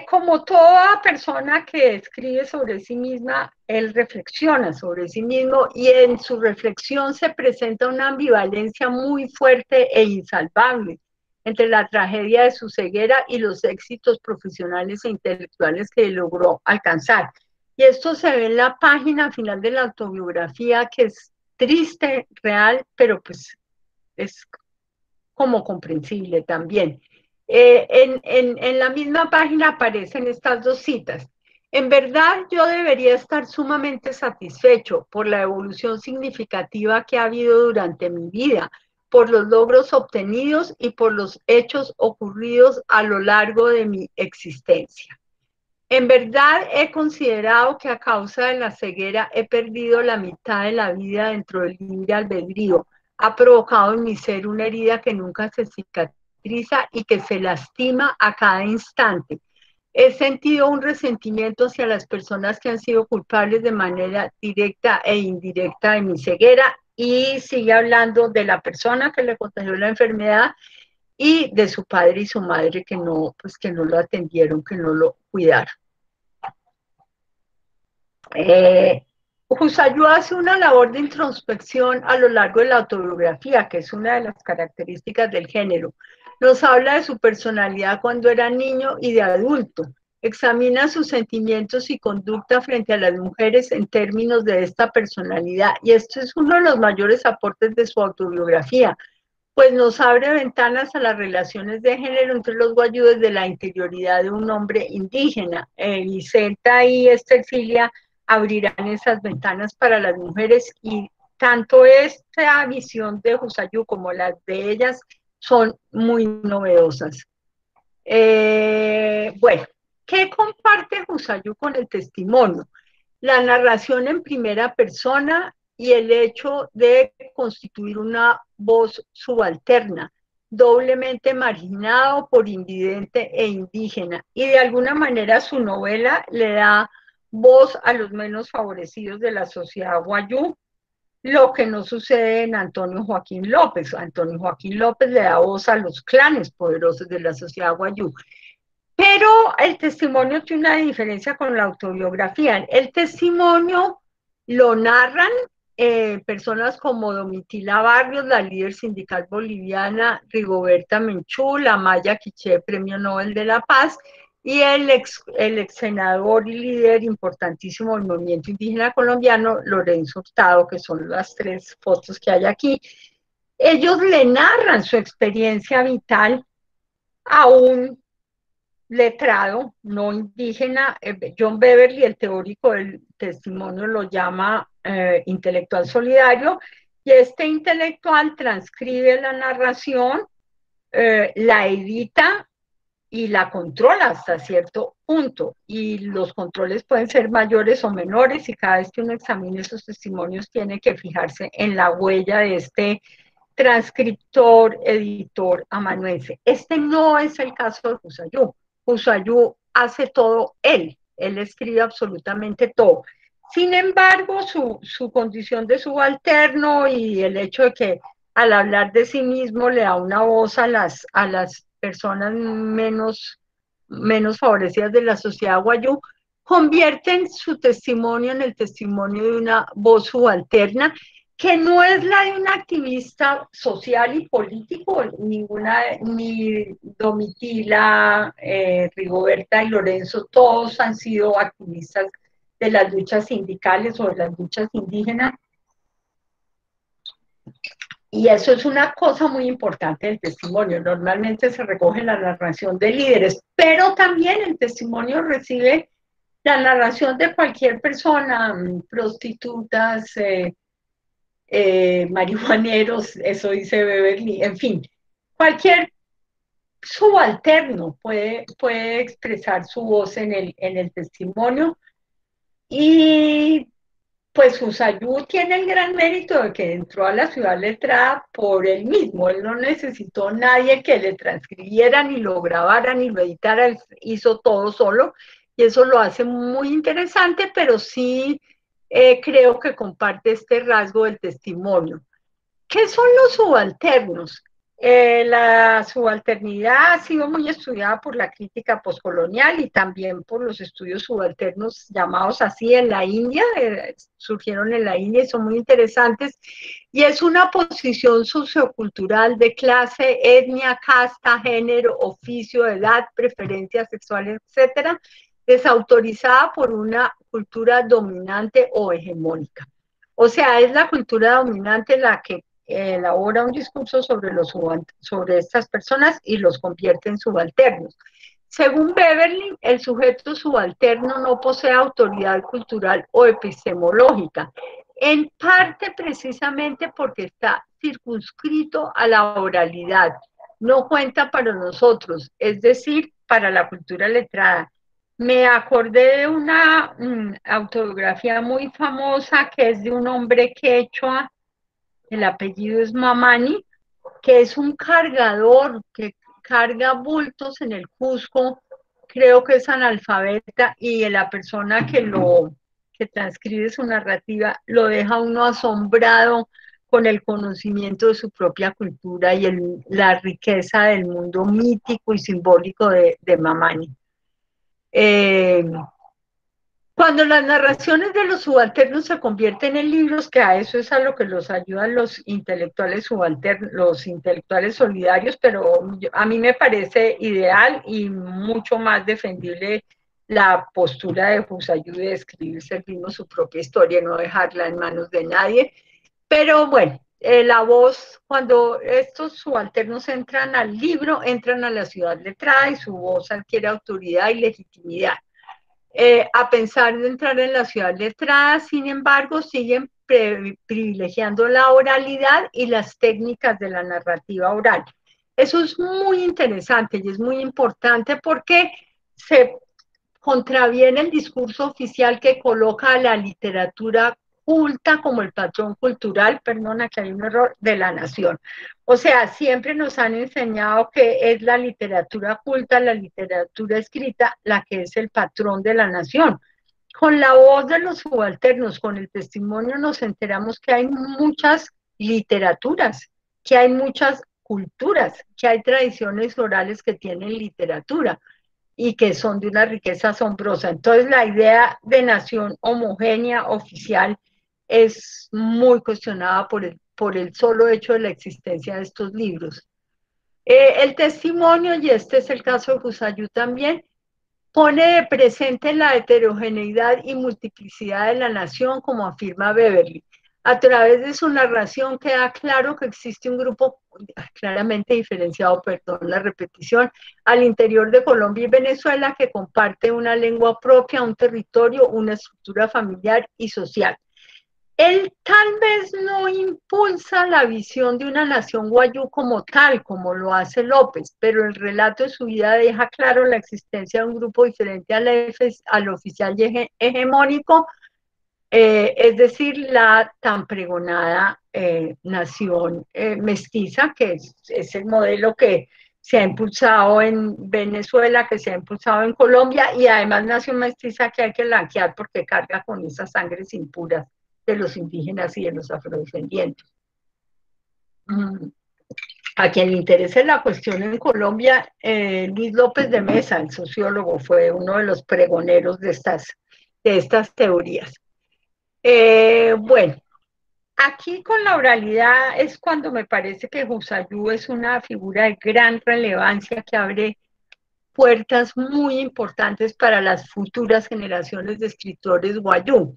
Como toda persona que escribe sobre sí misma, él reflexiona sobre sí mismo, y en su reflexión se presenta una ambivalencia muy fuerte e insalvable entre la tragedia de su ceguera y los éxitos profesionales e intelectuales que logró alcanzar. Y esto se ve en la página final de la autobiografía, que es triste, real, pero pues es como comprensible también. En la misma página aparecen estas dos citas. En verdad, yo debería estar sumamente satisfecho por la evolución significativa que ha habido durante mi vida, por los logros obtenidos y por los hechos ocurridos a lo largo de mi existencia. En verdad, he considerado que a causa de la ceguera he perdido la mitad de la vida dentro del libre albedrío. Ha provocado en mi ser una herida que nunca se cicatriza y que se lastima a cada instante. He sentido un resentimiento hacia las personas que han sido culpables de manera directa e indirecta de mi ceguera, y sigue hablando de la persona que le contagió la enfermedad y de su padre y su madre que no lo atendieron, que no lo cuidaron. Husayú hace una labor de introspección a lo largo de la autobiografía, que es una de las características del género. Nos habla de su personalidad cuando era niño y de adulto. Examina sus sentimientos y conducta frente a las mujeres en términos de esta personalidad. Y esto es uno de los mayores aportes de su autobiografía, pues nos abre ventanas a las relaciones de género entre los guayú desde la interioridad de un hombre indígena. Vicenta y Cecilia abrirán esas ventanas para las mujeres, y tanto esta visión de Husayú como las de ellas son muy novedosas. Bueno, ¿qué comparte Husayú con el testimonio? La narración en primera persona y el hecho de constituir una voz subalterna, doblemente marginado por invidente e indígena, y de alguna manera su novela le da voz a los menos favorecidos de la sociedad guayú, lo que no sucede en Antonio Joaquín López. Antonio Joaquín López le da voz a los clanes poderosos de la sociedad guayú. Pero el testimonio tiene una diferencia con la autobiografía. El testimonio lo narran personas como Domitila Barrios, la líder sindical boliviana, Rigoberta Menchú, la Maya Quiché, Premio Nobel de la Paz, y el ex senador y líder importantísimo del movimiento indígena colombiano, Lorenzo Hurtado, que son las tres fotos que hay aquí. Ellos le narran su experiencia vital a un letrado no indígena. John Beverly, el teórico del testimonio, lo llama intelectual solidario, y este intelectual transcribe la narración, la edita y la controla hasta cierto punto, y los controles pueden ser mayores o menores, y cada vez que uno examine esos testimonios tiene que fijarse en la huella de este transcriptor, editor amanuense. Este no es el caso de Husayú. Husayú hace todo él escribe absolutamente todo. Sin embargo, su condición de subalterno y el hecho de que al hablar de sí mismo le da una voz a las personas menos favorecidas de la sociedad guayú, convierten su testimonio en el testimonio de una voz subalterna que no es la de un activista social y político, ni Domitila, Rigoberta y Lorenzo, todos han sido activistas de las luchas sindicales o de las luchas indígenas. Y eso es una cosa muy importante del testimonio. Normalmente se recoge la narración de líderes, pero también el testimonio recibe la narración de cualquier persona, prostitutas, marihuaneros, eso dice Beverly, en fin, cualquier subalterno puede expresar su voz en el testimonio. Y pues Husayú tiene el gran mérito de que entró a la ciudad letrada por él mismo. Él no necesitó nadie que le transcribiera, ni lo grabara, ni lo editara. Él hizo todo solo y eso lo hace muy interesante, pero sí creo que comparte este rasgo del testimonio. ¿Qué son los subalternos? La subalternidad ha sido muy estudiada por la crítica postcolonial y también por los estudios subalternos llamados así en la India, surgieron en la India y son muy interesantes, y es una posición sociocultural de clase, etnia, casta, género, oficio, edad, preferencias sexuales, etcétera, desautorizada por una cultura dominante o hegemónica. O sea, es la cultura dominante la que elabora un discurso sobre estas personas y los convierte en subalternos. Según Beverly, el sujeto subalterno no posee autoridad cultural o epistemológica, en parte precisamente porque está circunscrito a la oralidad, no cuenta para nosotros, es decir, para la cultura letrada. Me acordé de una autobiografía muy famosa que es de un hombre quechua, el apellido es Mamani, que es un cargador que carga bultos en el Cusco, creo que es analfabeta, y la persona que transcribe su narrativa lo deja uno asombrado con el conocimiento de su propia cultura y la riqueza del mundo mítico y simbólico de Mamani. Eh, Cuando las narraciones de los subalternos se convierten en libros, que a eso es a lo que los ayudan los intelectuales subalternos, los intelectuales solidarios, pero a mí me parece ideal y mucho más defendible la postura de Husayú de escribirse el mismo su propia historia, no dejarla en manos de nadie. Pero bueno, la voz, cuando estos subalternos entran al libro, entran a la ciudad letrada y su voz adquiere autoridad y legitimidad. A pensar de entrar en la ciudad letrada, sin embargo, siguen privilegiando la oralidad y las técnicas de la narrativa oral. Eso es muy interesante y es muy importante porque se contraviene el discurso oficial que coloca a la literatura culta como el patrón cultural, perdona que hay un error, de la nación. O sea, siempre nos han enseñado que es la literatura culta, la literatura escrita, la que es el patrón de la nación. Con la voz de los subalternos, con el testimonio, nos enteramos que hay muchas literaturas, que hay muchas culturas, que hay tradiciones orales que tienen literatura y que son de una riqueza asombrosa. Entonces, la idea de nación homogénea, oficial, es muy cuestionada por el solo hecho de la existencia de estos libros. El testimonio, y este es el caso de Husayú también, pone de presente la heterogeneidad y multiplicidad de la nación, como afirma Beverly. A través de su narración queda claro que existe un grupo claramente diferenciado, perdón la repetición, al interior de Colombia y Venezuela que comparte una lengua propia, un territorio, una estructura familiar y social. Él tal vez no impulsa la visión de una nación guayú como tal, como lo hace López, pero el relato de su vida deja claro la existencia de un grupo diferente al oficial hegemónico, es decir, la tan pregonada nación mestiza, que es el modelo que se ha impulsado en Venezuela, que se ha impulsado en Colombia, y además nación mestiza que hay que blanquear porque carga con esas sangres impuras de los indígenas y de los afrodescendientes. A quien le interese la cuestión en Colombia, Luis López de Mesa, el sociólogo, fue uno de los pregoneros de estas teorías. Bueno, aquí con la oralidad es cuando me parece que Husayú es una figura de gran relevancia que abre puertas muy importantes para las futuras generaciones de escritores wayú.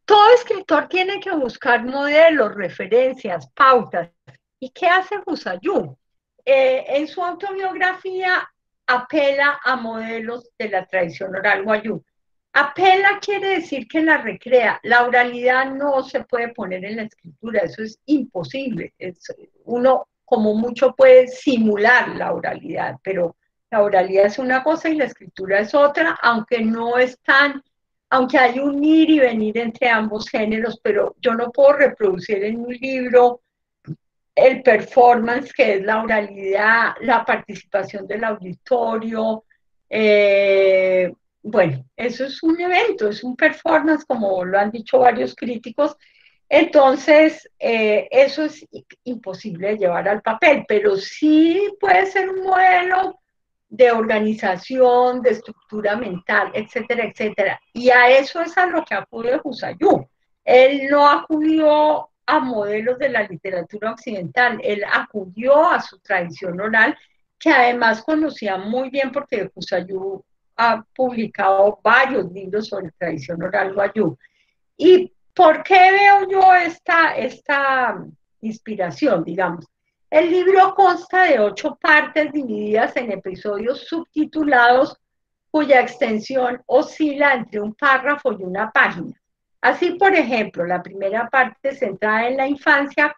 Todo escritor tiene que buscar modelos, referencias, pautas. ¿Y qué hace Husayú? En su autobiografía apela a modelos de la tradición oral wayú. Apela quiere decir que la recrea. La oralidad no se puede poner en la escritura, eso es imposible. Uno como mucho puede simular la oralidad, pero la oralidad es una cosa y la escritura es otra, aunque no es tan, aunque hay un ir y venir entre ambos géneros, pero yo no puedo reproducir en un libro el performance, que es la oralidad, la participación del auditorio. Bueno, eso es un evento, es un performance, como lo han dicho varios críticos. Entonces, eso es imposible de llevar al papel, pero sí puede ser un modelo de organización, de estructura mental, etcétera, etcétera. Y a eso es a lo que acude Husayú. Él no acudió a modelos de la literatura occidental, él acudió a su tradición oral, que además conocía muy bien porque Husayú ha publicado varios libros sobre tradición oral wayú. ¿Y por qué veo yo esta inspiración, digamos? El libro consta de 8 partes divididas en episodios subtitulados cuya extensión oscila entre un párrafo y una página. Así, por ejemplo, la primera parte centrada en la infancia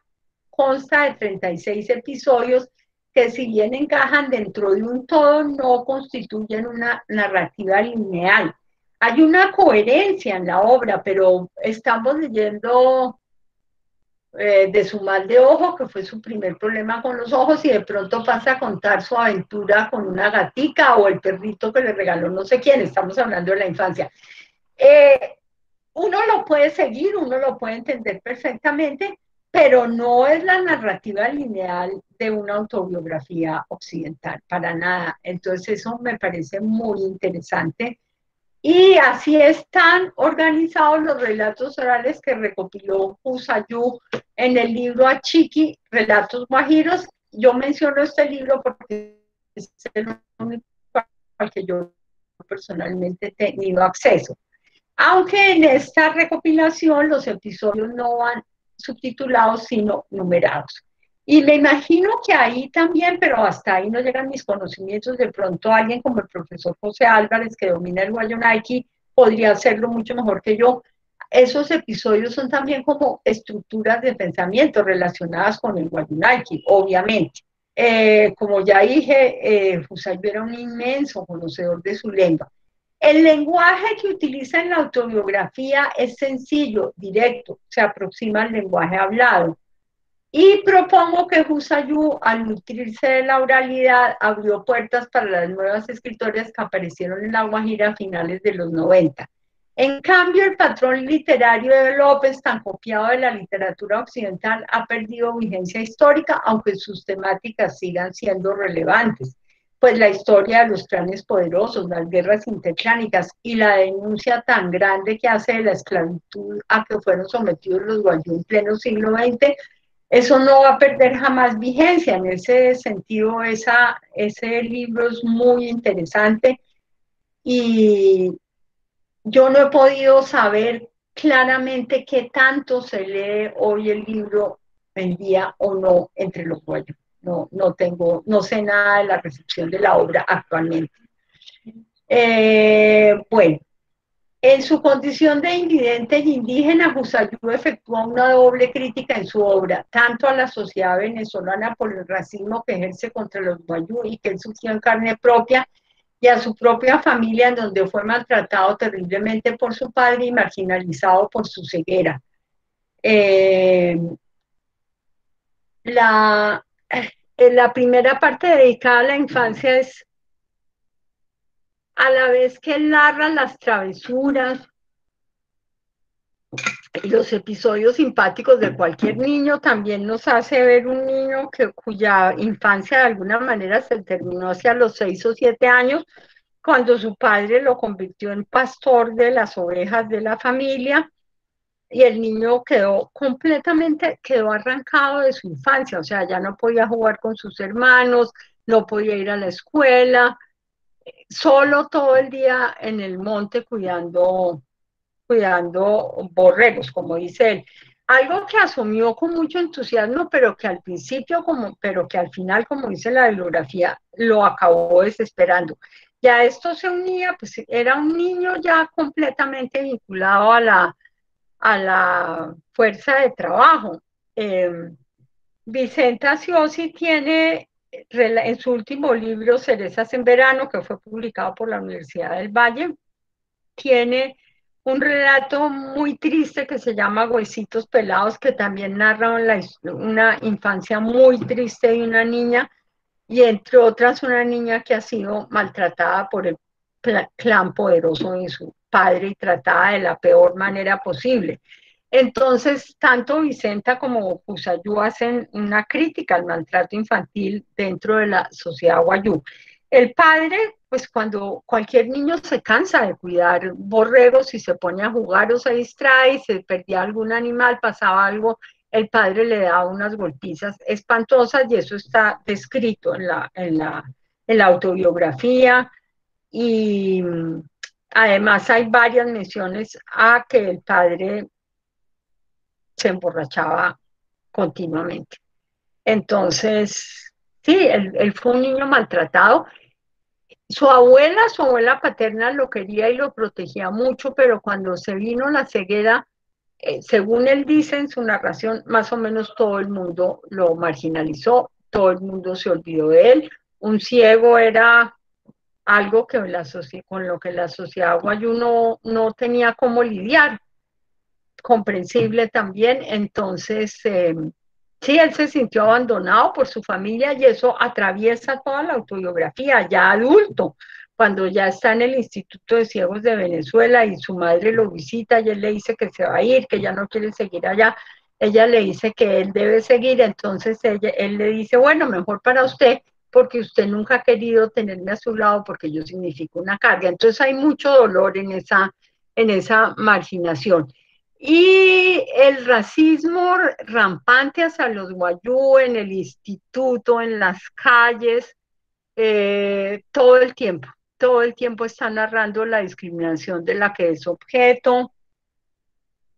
consta de 36 episodios que, si bien encajan dentro de un todo, no constituyen una narrativa lineal. Hay una coherencia en la obra, pero estamos leyendo de su mal de ojo, que fue su primer problema con los ojos, y de pronto pasa a contar su aventura con una gatica o el perrito que le regaló no sé quién. Estamos hablando de la infancia. Uno lo puede seguir, uno lo puede entender perfectamente, pero no es la narrativa lineal de una autobiografía occidental, para nada. Entonces eso me parece muy interesante. Y así están organizados los relatos orales que recopiló Husayú en el libro Achiqui, Relatos Guajiros. Yo menciono este libro porque es el único al que yo personalmente he tenido acceso. Aunque en esta recopilación los episodios no van subtitulados, sino numerados. Y me imagino que ahí también, pero hasta ahí no llegan mis conocimientos, de pronto alguien como el profesor José Álvarez, que domina el Guayunaiki, podría hacerlo mucho mejor que yo. Esos episodios son también como estructuras de pensamiento relacionadas con el Guayunaiki, obviamente. Como ya dije, Husayú era un inmenso conocedor de su lengua. El lenguaje que utiliza en la autobiografía es sencillo, directo, se aproxima al lenguaje hablado. Y propongo que Husayú, al nutrirse de la oralidad, abrió puertas para las nuevas escritoras que aparecieron en La Guajira a finales de los 90. En cambio, el patrón literario de López, tan copiado de la literatura occidental, ha perdido vigencia histórica, aunque sus temáticas sigan siendo relevantes. Pues la historia de los clanes poderosos, las guerras interclánicas y la denuncia tan grande que hace de la esclavitud a que fueron sometidos los guayú en pleno siglo XX, eso no va a perder jamás vigencia. En ese sentido, ese libro es muy interesante y yo no he podido saber claramente qué tanto se lee hoy el libro en día o no entre los guayú. No sé nada de la recepción de la obra actualmente. Bueno, en su condición de invidente e indígena, Husayú efectúa una doble crítica en su obra, tanto a la sociedad venezolana por el racismo que ejerce contra los guayú y que él sufrió en carne propia, y a su propia familia, en donde fue maltratado terriblemente por su padre y marginalizado por su ceguera. La primera parte dedicada a la infancia es a la vez que él narra las travesuras y los episodios simpáticos de cualquier niño, también nos hace ver un niño cuya infancia de alguna manera se terminó hacia los 6 o 7 años, cuando su padre lo convirtió en pastor de las ovejas de la familia, y el niño quedó arrancado de su infancia, o sea, ya no podía jugar con sus hermanos, no podía ir a la escuela, solo todo el día en el monte cuidando borregos, como dice él. Algo que asumió con mucho entusiasmo, pero que al principio, pero que al final, como dice la bibliografía, lo acabó desesperando. Ya esto se unía, pues era un niño ya completamente vinculado a la fuerza de trabajo. Vicente Asiosi tiene en su último libro, Cerezas en Verano, que fue publicado por la Universidad del Valle, tiene un relato muy triste que se llama Huesitos Pelados, que también narra una infancia muy triste de una niña, y entre otras una niña que ha sido maltratada por el clan poderoso de su padre y tratada de la peor manera posible. Entonces, tanto Vicenta como Cusayú hacen una crítica al maltrato infantil dentro de la sociedad guayú. El padre, pues cuando cualquier niño se cansa de cuidar borregos y se pone a jugar o se distrae, se perdía algún animal, pasaba algo, el padre le daba unas golpizas espantosas, y eso está descrito en la autobiografía. Y además hay varias menciones a que el padre se emborrachaba continuamente. Entonces, sí, él fue un niño maltratado. Su abuela paterna lo quería y lo protegía mucho, pero cuando se vino la ceguera, según él dice en su narración, más o menos todo el mundo lo marginalizó, todo el mundo se olvidó de él. Un ciego era algo que con lo que la sociedad guayú no tenía cómo lidiar, comprensible también. Entonces, sí, él se sintió abandonado por su familia, y eso atraviesa toda la autobiografía, ya adulto, cuando ya está en el Instituto de Ciegos de Venezuela y su madre lo visita y él le dice que se va a ir, que ya no quiere seguir allá. Ella le dice que él debe seguir, entonces él le dice, bueno, mejor para usted, porque usted nunca ha querido tenerme a su lado, porque yo significo una carga. Entonces hay mucho dolor en esa marginación. Y el racismo rampante hacia los guayú en el instituto, en las calles, todo el tiempo está narrando la discriminación de la que es objeto.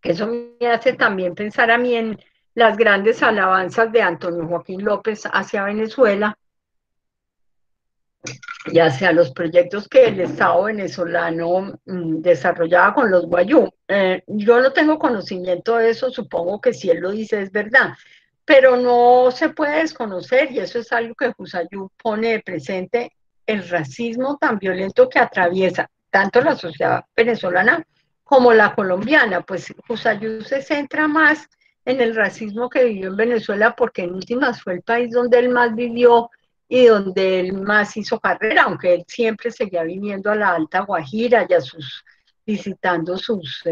Eso me hace también pensar a mí en las grandes alabanzas de Antonio Joaquín López hacia Venezuela y hacia los proyectos que el Estado venezolano desarrollaba con los guayú. Yo no tengo conocimiento de eso, supongo que si él lo dice es verdad, pero no se puede desconocer, y eso es algo que Jusayú pone de presente, el racismo tan violento que atraviesa tanto la sociedad venezolana como la colombiana. Pues Jusayú se centra más en el racismo que vivió en Venezuela, porque en últimas fue el país donde él más vivió y donde él más hizo carrera, aunque él siempre seguía viniendo a la Alta Guajira y visitando sus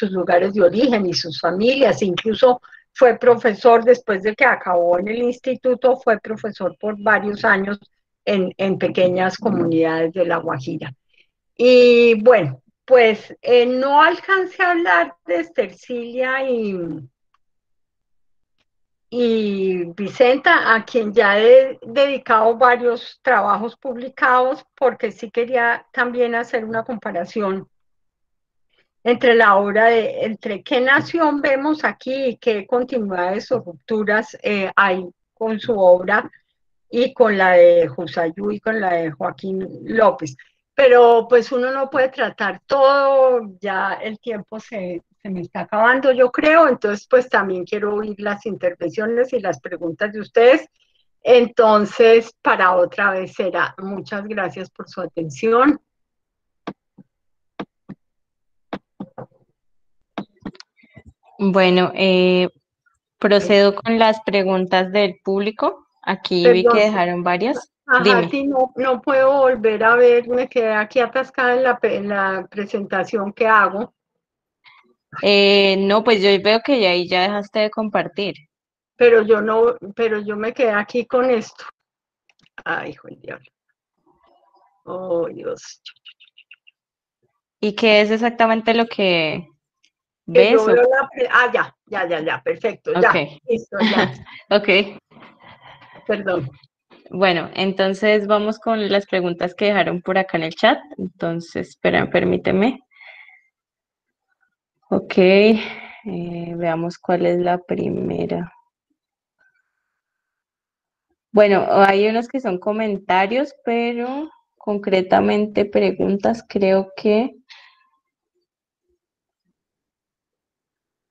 lugares de origen y sus familias. Incluso fue profesor, después de que acabó en el instituto, fue profesor por varios años en pequeñas comunidades de La Guajira. Y bueno, pues no alcancé a hablar de Estercilia y Vicenta, a quien ya he dedicado varios trabajos publicados, porque sí quería también hacer una comparación entre la obra entre qué nación vemos aquí y qué continuidades o rupturas hay con su obra y con la de Jusayú y con la de Joaquín López. Pero pues uno no puede tratar todo, ya el tiempo se me está acabando, yo creo. Entonces pues también quiero oír las intervenciones y las preguntas de ustedes. Entonces, para otra vez será. Muchas gracias por su atención. Bueno, procedo con las preguntas del público. Aquí vi que Perdón. dejaron varias. Ajá, Dime. sí, no puedo volver a ver, me quedé aquí atascada en la presentación que hago, No, pues yo veo que ya ahí ya dejaste de compartir. pero yo no, pero yo me quedé aquí con esto. Ay, hijo del diablo. Oh, Dios. ¿Y qué es exactamente lo que Que yo ves? veo ya, perfecto, Ok, ya, listo, ya, ok. perdón. Bueno, entonces vamos con las preguntas que dejaron por acá en el chat. Entonces, espera, permíteme. Ok, veamos cuál es la primera. Bueno, hay unos que son comentarios, pero concretamente preguntas, creo que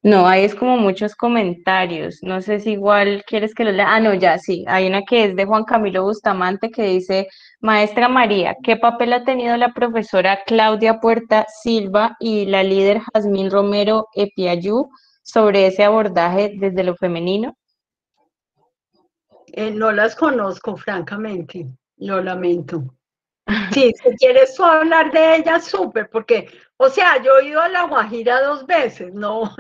no, hay es como muchos comentarios. No sé si igual quieres que los lea. Ah, no, ya sí. Hay una que es de Juan Camilo Bustamante que dice, Maestra María, ¿qué papel ha tenido la profesora Claudia Puerta Silva y la líder Jazmín Romero Epiayú sobre ese abordaje desde lo femenino? No las conozco, francamente, lo lamento. Sí, si quieres tú hablar de ellas, súper, porque, o sea, yo he ido a La Guajira 2 veces, no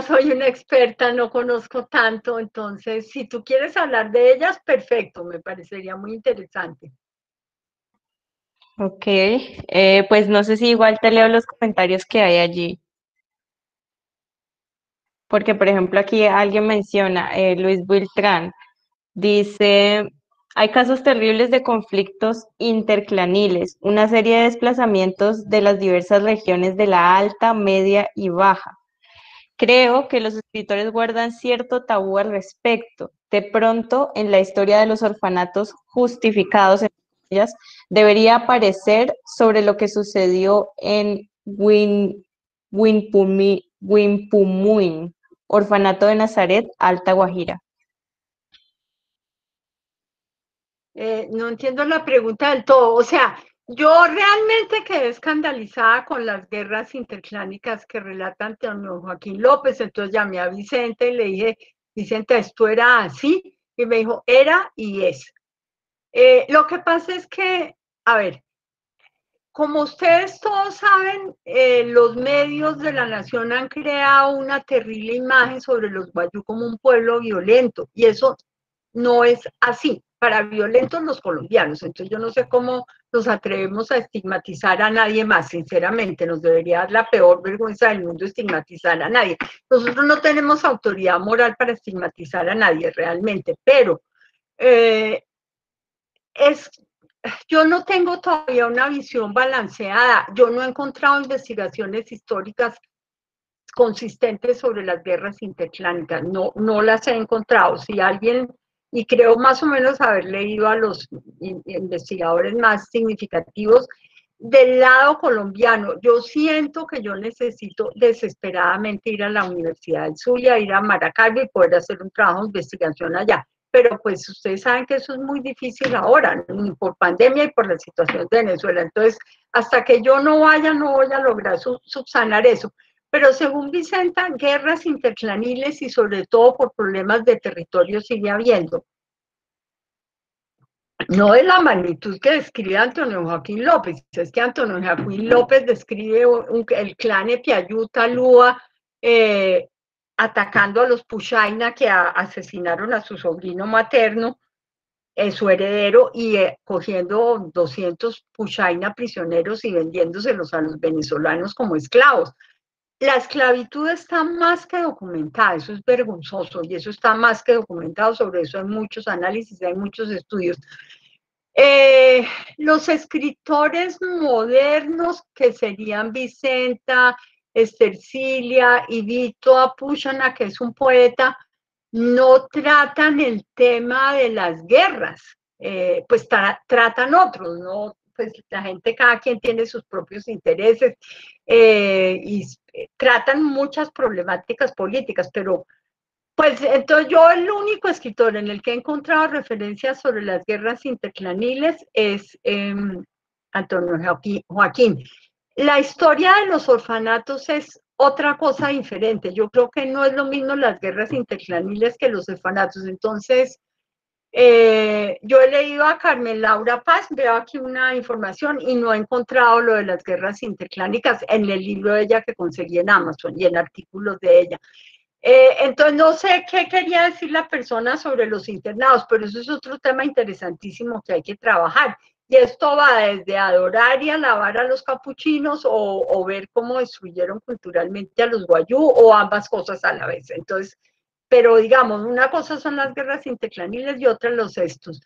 soy una experta, no conozco tanto, entonces, si tú quieres hablar de ellas, perfecto, me parecería muy interesante. Ok, pues no sé si igual te leo los comentarios que hay allí. Porque, por ejemplo, aquí alguien menciona, Luis Beltrán. Dice, hay casos terribles de conflictos interclaniles, una serie de desplazamientos de las diversas regiones de la alta, media y baja. Creo que los escritores guardan cierto tabú al respecto. De pronto, en la historia de los orfanatos justificados, en ellas, debería aparecer sobre lo que sucedió en Winpumuin, Orfanato de Nazaret, Alta Guajira. No entiendo la pregunta del todo. O sea, yo realmente quedé escandalizada con las guerras interclánicas que relata Antonio Joaquín López. Entonces llamé a Vicente y le dije, Vicente, ¿esto era así? Y me dijo, era y es. Lo que pasa es que, a ver, como ustedes todos saben, los medios de la nación han creado una terrible imagen sobre los guayú como un pueblo violento, y eso no es así. Para violentos los colombianos, entonces yo no sé cómo nos atrevemos a estigmatizar a nadie más, sinceramente, nos debería dar la peor vergüenza del mundo estigmatizar a nadie. Nosotros no tenemos autoridad moral para estigmatizar a nadie realmente, pero eh, es yo no tengo todavía una visión balanceada. Yo no he encontrado investigaciones históricas consistentes sobre las guerras interclánicas. No las he encontrado. Si alguien, y creo más o menos haber leído a los investigadores más significativos del lado colombiano, yo siento que yo necesito desesperadamente ir a la Universidad del Zulia, ir a Maracaibo y poder hacer un trabajo de investigación allá. Pero pues ustedes saben que eso es muy difícil ahora, por pandemia y por la situación de Venezuela. Entonces, hasta que yo no vaya, no voy a lograr subsanar eso. Pero según Vicenta, guerras interclaniles y sobre todo por problemas de territorio sigue habiendo. No de la magnitud que describe Antonio Joaquín López, es que Antonio Joaquín López describe el clan Epiayuta Lúa atacando a los Pushaina que asesinaron a su sobrino materno, su heredero, y cogiendo 200 Pushaina prisioneros y vendiéndoselos a los venezolanos como esclavos. La esclavitud está más que documentada, eso es vergonzoso y eso está más que documentado, sobre eso hay muchos análisis, hay muchos estudios. Los escritores modernos que serían Vicenta, Estercilia y Vito Apushana, que es un poeta, no tratan el tema de las guerras, pues tratan otros, ¿no? Pues la gente, cada quien tiene sus propios intereses y tratan muchas problemáticas políticas, pero pues entonces yo el único escritor en el que he encontrado referencias sobre las guerras interclaniles es Antonio Joaquín. La historia de los orfanatos es otra cosa diferente. Yo creo que no es lo mismo las guerras interclaniles que los orfanatos. Entonces, Yo he leído a Carmen Laura Paz, veo aquí una información y no he encontrado lo de las guerras interclánicas en el libro de ella que conseguí en Amazon y en artículos de ella. Entonces no sé qué quería decir la persona sobre los internados, pero eso es otro tema interesantísimo que hay que trabajar. Y esto va desde adorar y alabar a los capuchinos o ver cómo destruyeron culturalmente a los guayú o ambas cosas a la vez. Entonces, pero digamos, una cosa son las guerras interclaniles y otra los estos.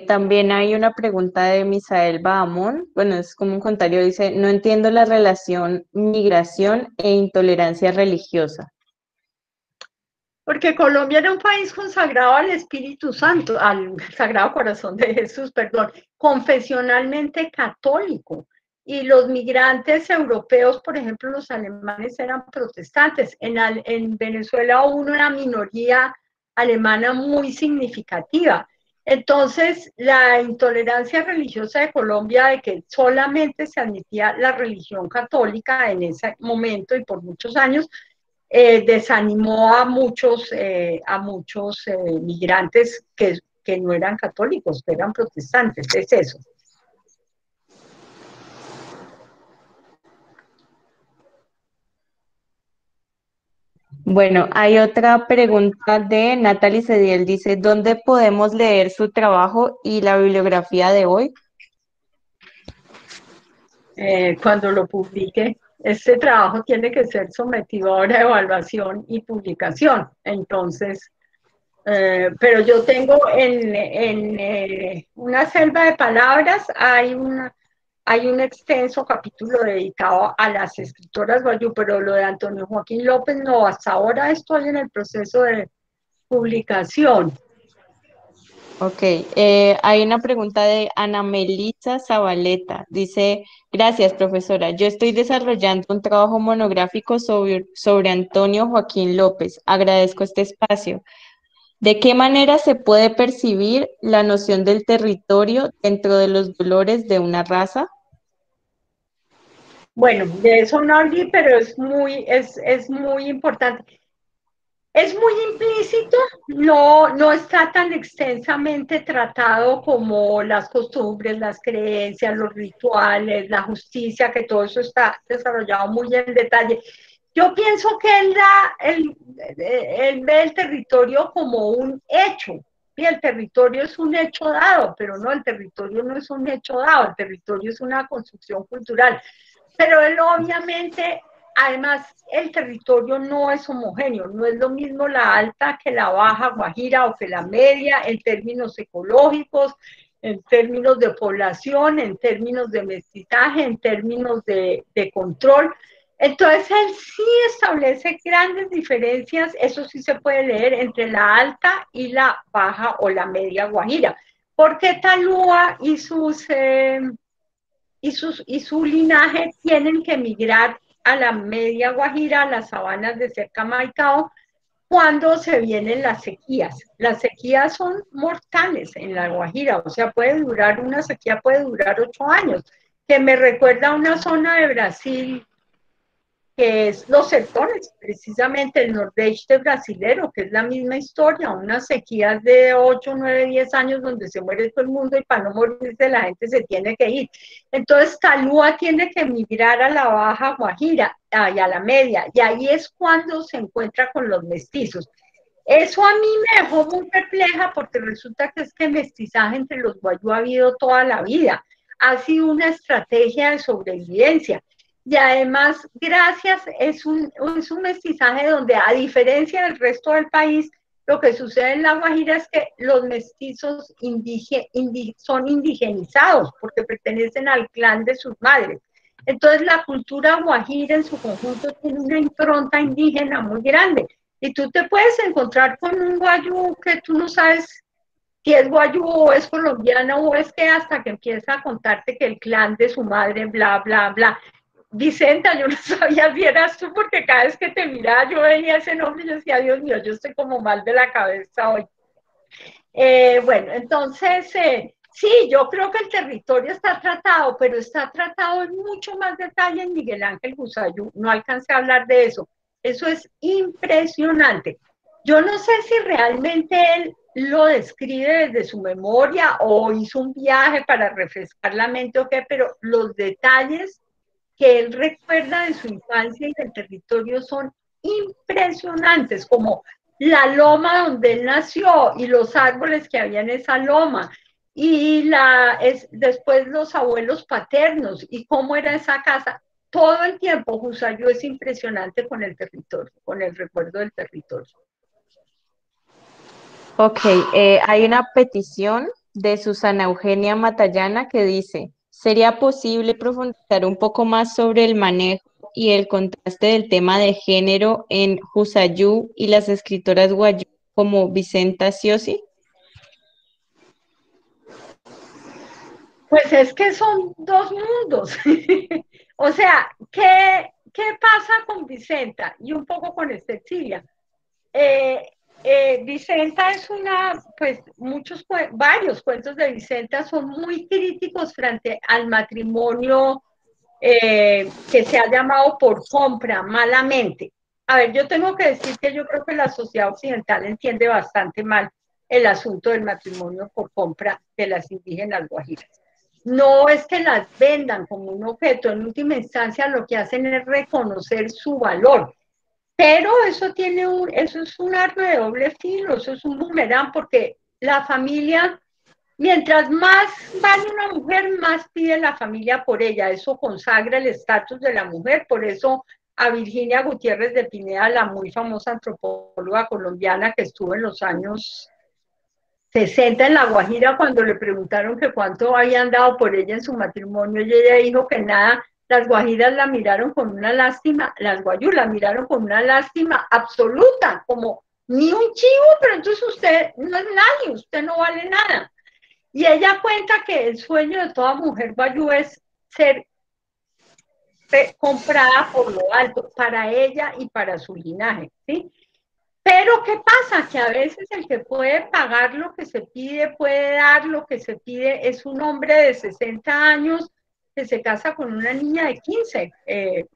También hay una pregunta de Misael Bahamón, bueno, es como un comentario, dice, no entiendo la relación migración e intolerancia religiosa. Porque Colombia era un país consagrado al Espíritu Santo, al Sagrado Corazón de Jesús, perdón, confesionalmente católico. Y los migrantes europeos, por ejemplo, los alemanes eran protestantes. En Venezuela hubo una minoría alemana muy significativa. Entonces, la intolerancia religiosa de Colombia, de que solamente se admitía la religión católica en ese momento y por muchos años, desanimó a muchos migrantes que no eran católicos, que eran protestantes, es eso. Bueno, hay otra pregunta de Natalie Cediel, dice, ¿dónde podemos leer su trabajo y la bibliografía de hoy? Cuando lo publique, este trabajo tiene que ser sometido ahora a evaluación y publicación. Entonces, pero yo tengo en una selva de palabras, hay un extenso capítulo dedicado a las escritoras guayú, pero lo de Antonio Joaquín López no, hasta ahora estoy en el proceso de publicación. Ok, hay una pregunta de Ana Melissa Zabaleta. Dice, gracias, profesora. Yo estoy desarrollando un trabajo monográfico sobre Antonio Joaquín López. Agradezco este espacio. ¿De qué manera se puede percibir la noción del territorio dentro de los dolores de una raza? Bueno, de eso no hablé, pero es muy importante. Es muy implícito, no está tan extensamente tratado como las costumbres, las creencias, los rituales, la justicia, que todo eso está desarrollado muy en detalle. Yo pienso que él ve el territorio como un hecho, y el territorio es un hecho dado, pero no, el territorio no es un hecho dado, el territorio es una construcción cultural. Pero él obviamente, además, el territorio no es homogéneo, no es lo mismo la alta que la baja Guajira o que la media en términos ecológicos, en términos de población, en términos de mestizaje, en términos de control. Entonces, él sí establece grandes diferencias, eso sí se puede leer, entre la alta y la baja o la media Guajira. Porque Talúa y su linaje tienen que migrar a la media Guajira, a las sabanas de cerca Maicao, cuando se vienen las sequías. Las sequías son mortales en la Guajira, o sea, una sequía puede durar 8 años, que me recuerda a una zona de Brasil que es los sertones, precisamente el nordeste brasilero, que es la misma historia, unas sequías de 8, 9, 10 años donde se muere todo el mundo y para no morirse la gente se tiene que ir. Entonces Talúa tiene que migrar a la Baja Guajira y a la media, y ahí es cuando se encuentra con los mestizos. Eso a mí me dejó muy perpleja porque resulta que es que mestizaje entre los guayú ha habido toda la vida. Ha sido una estrategia de sobrevivencia. Y además, gracias, es un mestizaje donde, a diferencia del resto del país, lo que sucede en La Guajira es que los mestizos son indigenizados porque pertenecen al clan de sus madres. Entonces, la cultura guajira en su conjunto tiene una impronta indígena muy grande. Y tú te puedes encontrar con un guayú que tú no sabes si es guayú o es colombiano o es que hasta que empieza a contarte que el clan de su madre, bla, bla, bla. Vicenta, yo no sabía si eras tú, porque cada vez que te miraba yo veía ese nombre y yo decía, Dios mío, yo estoy como mal de la cabeza hoy. Bueno, entonces, sí, yo creo que el territorio está tratado, pero está tratado en mucho más detalle en Miguel Ángel Gusayú. No alcancé a hablar de eso. Eso es impresionante. Yo no sé si realmente él lo describe desde su memoria o hizo un viaje para refrescar la mente o qué, pero los detalles que él recuerda de su infancia y del territorio son impresionantes, como la loma donde él nació y los árboles que había en esa loma, y después los abuelos paternos y cómo era esa casa. Todo el tiempo Jusayú es impresionante con el territorio, con el recuerdo del territorio. Ok, hay una petición de Susana Eugenia Matallana que dice, ¿sería posible profundizar un poco más sobre el manejo y el contraste del tema de género en Husayú y las escritoras guayú como Vicenta Siosi? Pues es que son dos mundos. O sea, ¿qué pasa con Vicenta? Y un poco con Cecilia. Eh, Vicenta es pues varios cuentos de Vicenta son muy críticos frente al matrimonio que se ha llamado por compra, malamente. A ver, yo tengo que decir que yo creo que la sociedad occidental entiende bastante mal el asunto del matrimonio por compra de las indígenas guajiras. No es que las vendan como un objeto, en última instancia lo que hacen es reconocer su valor, pero eso es un arma de doble filo, eso es un boomerang, porque la familia, mientras más vale una mujer, más pide la familia por ella. Eso consagra el estatus de la mujer. Por eso a Virginia Gutiérrez de Pineda, la muy famosa antropóloga colombiana que estuvo en los años 60 en La Guajira, cuando le preguntaron que cuánto habían dado por ella en su matrimonio, y ella dijo que nada, las guajiras la miraron con una lástima, las guayú la miraron con una lástima absoluta, como ni un chivo, pero entonces usted no es nadie, usted no vale nada. Y ella cuenta que el sueño de toda mujer guayú es ser comprada por lo alto, para ella y para su linaje, ¿sí? Pero ¿qué pasa? Que a veces el que puede pagar lo que se pide, puede dar lo que se pide, es un hombre de 60 años que se casa con una niña de 15.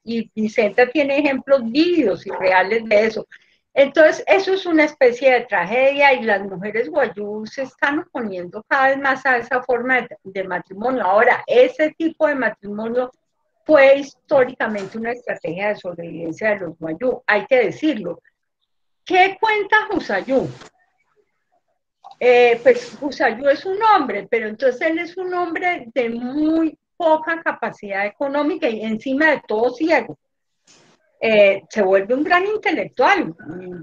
Y Vicenta tiene ejemplos vívidos y reales de eso. Entonces, eso es una especie de tragedia y las mujeres guayú se están oponiendo cada vez más a esa forma de matrimonio. Ahora, ese tipo de matrimonio fue históricamente una estrategia de sobrevivencia de los guayú, hay que decirlo. ¿Qué cuenta Jusayú? Pues Jusayú es un hombre, pero entonces él es un hombre de muy poca capacidad económica y encima de todo ciego. Se vuelve un gran intelectual,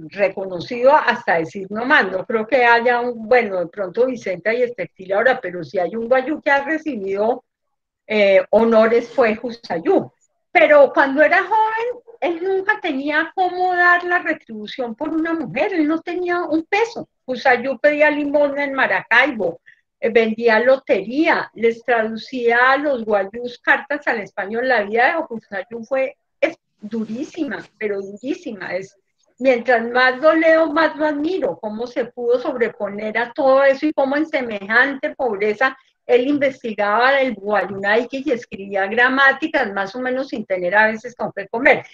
reconocido hasta decir no más. No creo que haya bueno, de pronto Vicenta y Estextil ahora, pero si hay un guayú que ha recibido honores fue Jusayú. Pero cuando era joven, él nunca tenía cómo dar la retribución por una mujer, él no tenía un peso. Jusayú pedía limosna en Maracaibo, vendía lotería, les traducía a los guayús cartas al español. La vida de Jusayú es durísima, pero durísima. Mientras más lo leo, más lo admiro, cómo se pudo sobreponer a todo eso y cómo en semejante pobreza él investigaba el Guayunaiki y escribía gramáticas más o menos sin tener a veces con qué comer.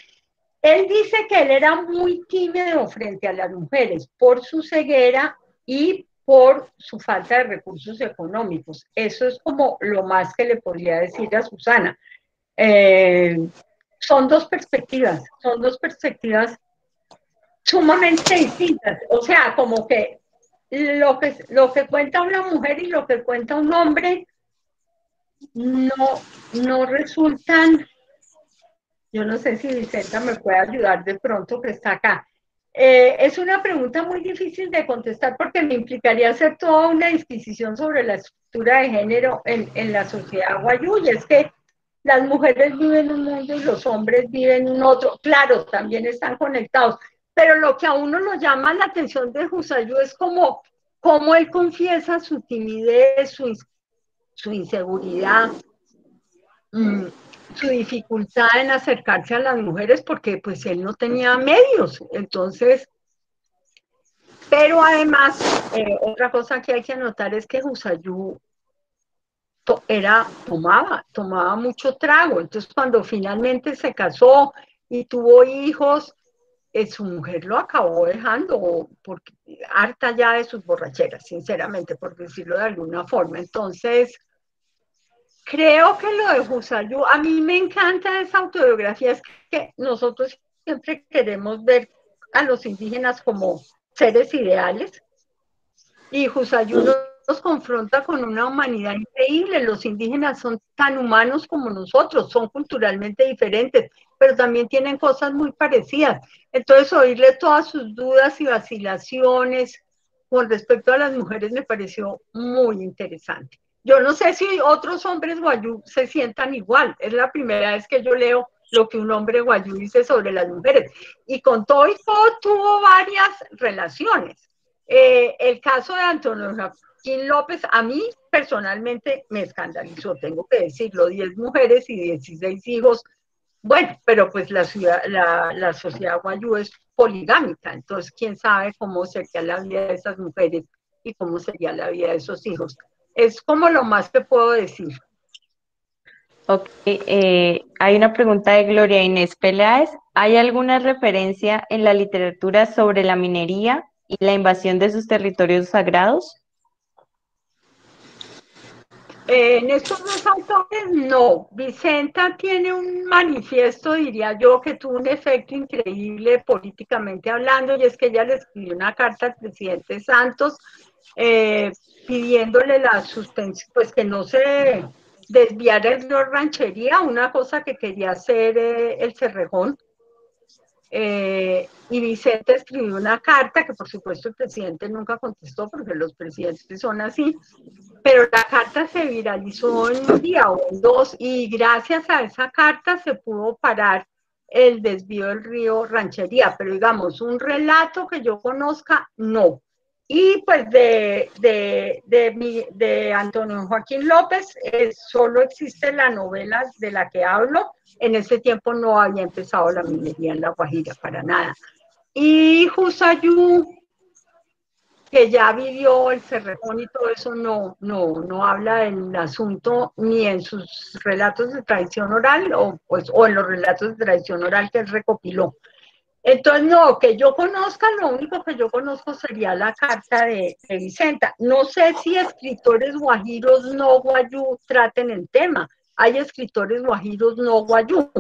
Él dice que él era muy tímido frente a las mujeres por su ceguera y por su falta de recursos económicos. Eso es como lo más que le podría decir a Susana. Eh, son dos perspectivas sumamente distintas. O sea, como que lo que cuenta una mujer y lo que cuenta un hombre no resultan, yo no sé si Vicenta me puede ayudar de pronto que está acá. Es una pregunta muy difícil de contestar porque me implicaría hacer toda una disquisición sobre la estructura de género en la sociedad guayú, y es que las mujeres viven un mundo y los hombres viven un otro. Claro, también están conectados, pero lo que a uno lo llama la atención de Jusayú es como él confiesa su timidez, su inseguridad, mmm, su dificultad en acercarse a las mujeres porque pues él no tenía medios. Entonces, pero además, otra cosa que hay que anotar es que Jusayú tomaba mucho trago. Entonces, cuando finalmente se casó y tuvo hijos, su mujer lo acabó dejando porque harta ya de sus borracheras, sinceramente, por decirlo de alguna forma. Entonces, creo que lo de Husayú, a mí me encanta esa autobiografía, es que nosotros siempre queremos ver a los indígenas como seres ideales, y Husayú nos confronta con una humanidad increíble. Los indígenas son tan humanos como nosotros, son culturalmente diferentes, pero también tienen cosas muy parecidas. Entonces, oírle todas sus dudas y vacilaciones con respecto a las mujeres me pareció muy interesante. Yo no sé si otros hombres guayú se sientan igual. Es la primera vez que yo leo lo que un hombre guayú dice sobre las mujeres. Y con todo y todo tuvo varias relaciones. El caso de Antonio Joaquín López, a mí personalmente me escandalizó, tengo que decirlo, 10 mujeres y 16 hijos. Bueno, pero pues la sociedad guayú es poligámica, entonces quién sabe cómo sería la vida de esas mujeres y cómo sería la vida de esos hijos. Es como lo más que puedo decir. Ok, hay una pregunta de Gloria Inés Peláez. ¿Hay alguna referencia en la literatura sobre la minería y la invasión de sus territorios sagrados? En estos dos autores, no. Vicenta tiene un manifiesto, diría yo, que tuvo un efecto increíble políticamente hablando, y es que ella le escribió una carta al presidente Santos eh, pidiéndole la suspensión, pues que no se desviara el río Ranchería, una cosa que quería hacer el Cerrejón. Y Vicente escribió una carta que por supuesto el presidente nunca contestó porque los presidentes son así, pero la carta se viralizó en un día o en dos, y gracias a esa carta se pudo parar el desvío del río Ranchería, pero digamos, un relato que yo conozca, no. Y pues de Antonio Joaquín López solo existe la novela de la que hablo. En ese tiempo no había empezado la minería en La Guajira, para nada. Y Husayú, que ya vivió el Cerrejón y todo eso, no habla del asunto ni en sus relatos de tradición oral o en los relatos de tradición oral que él recopiló. Entonces, no, que yo conozca, lo único que yo conozco sería la carta de Vicenta. No sé si escritores guajiros no guayú traten el tema. Hay escritores guajiros no guayú,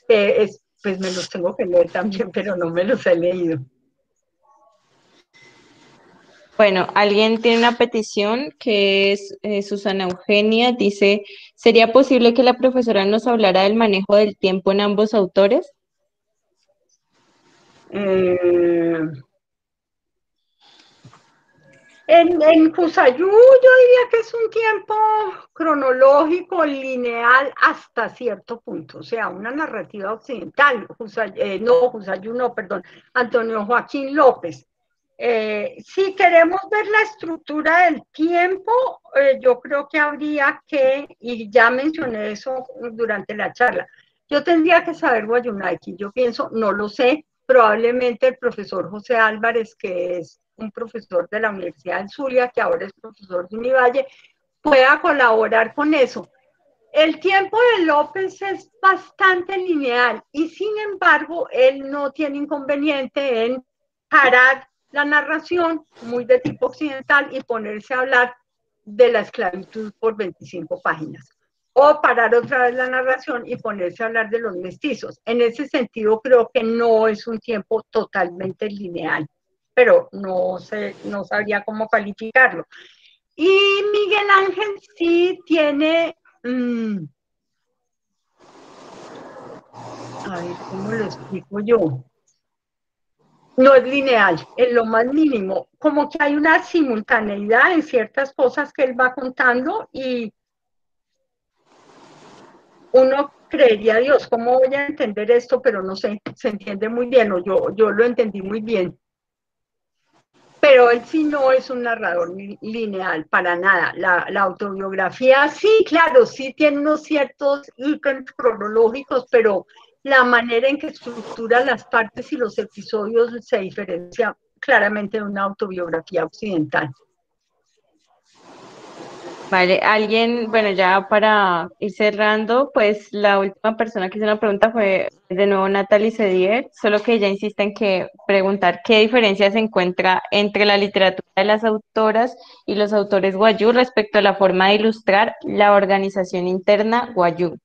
pues me los tengo que leer también, pero no me los he leído. Bueno, alguien tiene una petición que es Susana Eugenia, dice, ¿sería posible que la profesora nos hablara del manejo del tiempo en ambos autores? En Cusayú yo diría que es un tiempo cronológico, lineal hasta cierto punto, o sea, una narrativa occidental. Cusayú no, perdón, Antonio Joaquín López. Si queremos ver la estructura del tiempo, yo creo que habría que, y ya mencioné eso durante la charla, yo tendría que saber Guayunaiki, yo pienso, no lo sé, probablemente el profesor José Álvarez, que es un profesor de la Universidad del Zulia, que ahora es profesor de Univalle, pueda colaborar con eso. El tiempo de López es bastante lineal y sin embargo él no tiene inconveniente en parar la narración muy de tipo occidental y ponerse a hablar de la esclavitud por 25 páginas. O parar otra vez la narración y ponerse a hablar de los mestizos. En ese sentido creo que no es un tiempo totalmente lineal, pero no sabría cómo calificarlo. Y Miguel Ángel sí tiene, a ver, ¿cómo lo explico yo? No es lineal, en lo más mínimo, como que hay una simultaneidad en ciertas cosas que él va contando y uno creería, Dios, ¿cómo voy a entender esto? Pero no sé, se entiende muy bien, o yo lo entendí muy bien. Pero él sí no es un narrador lineal, para nada. La autobiografía, sí, claro, sí tiene unos ciertos íconos cronológicos, pero la manera en que estructura las partes y los episodios se diferencia claramente de una autobiografía occidental. Vale, alguien, bueno, ya para ir cerrando, pues la última persona que hizo una pregunta fue de nuevo Natalie Sedier, solo que ella insiste en que preguntar qué diferencia se encuentra entre la literatura de las autoras y los autores Wayuu respecto a la forma de ilustrar la organización interna Wayuu.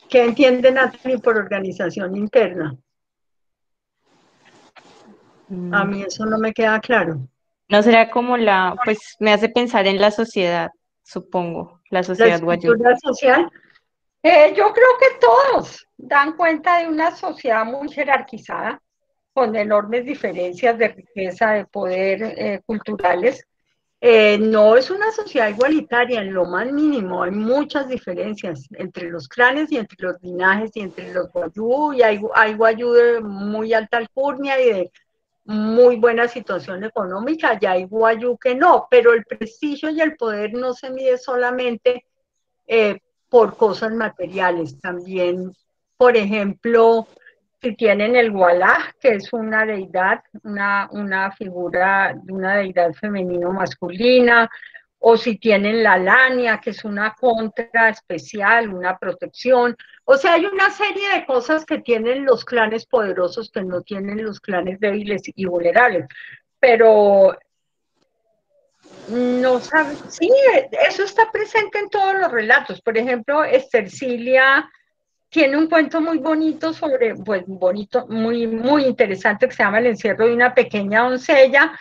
¿Qué entiende Natalie por organización interna? A mí eso no me queda claro. No será como pues me hace pensar en la sociedad, supongo, la La sociedad Wayuu. estructura social. Yo creo que todos dan cuenta de una sociedad muy jerarquizada, con enormes diferencias de riqueza, de poder culturales. No es una sociedad igualitaria en lo más mínimo, hay muchas diferencias entre los clanes y entre los linajes y entre los guayú, y hay guayú de muy alta alcurnia y de muy buena situación económica, y hay guayú que no, pero el prestigio y el poder no se mide solamente eh, por cosas materiales, también, por ejemplo, si tienen el Wallah, que es una deidad, una figura de una deidad femenino-masculina, o si tienen la Lania, que es una contra especial, una protección. O sea, hay una serie de cosas que tienen los clanes poderosos que no tienen los clanes débiles y vulnerables. Pero no sabe, sí, eso está presente en todos los relatos. Por ejemplo, Estercilia tiene un cuento muy bonito sobre, pues bonito, muy interesante, que se llama El encierro de una pequeña doncella,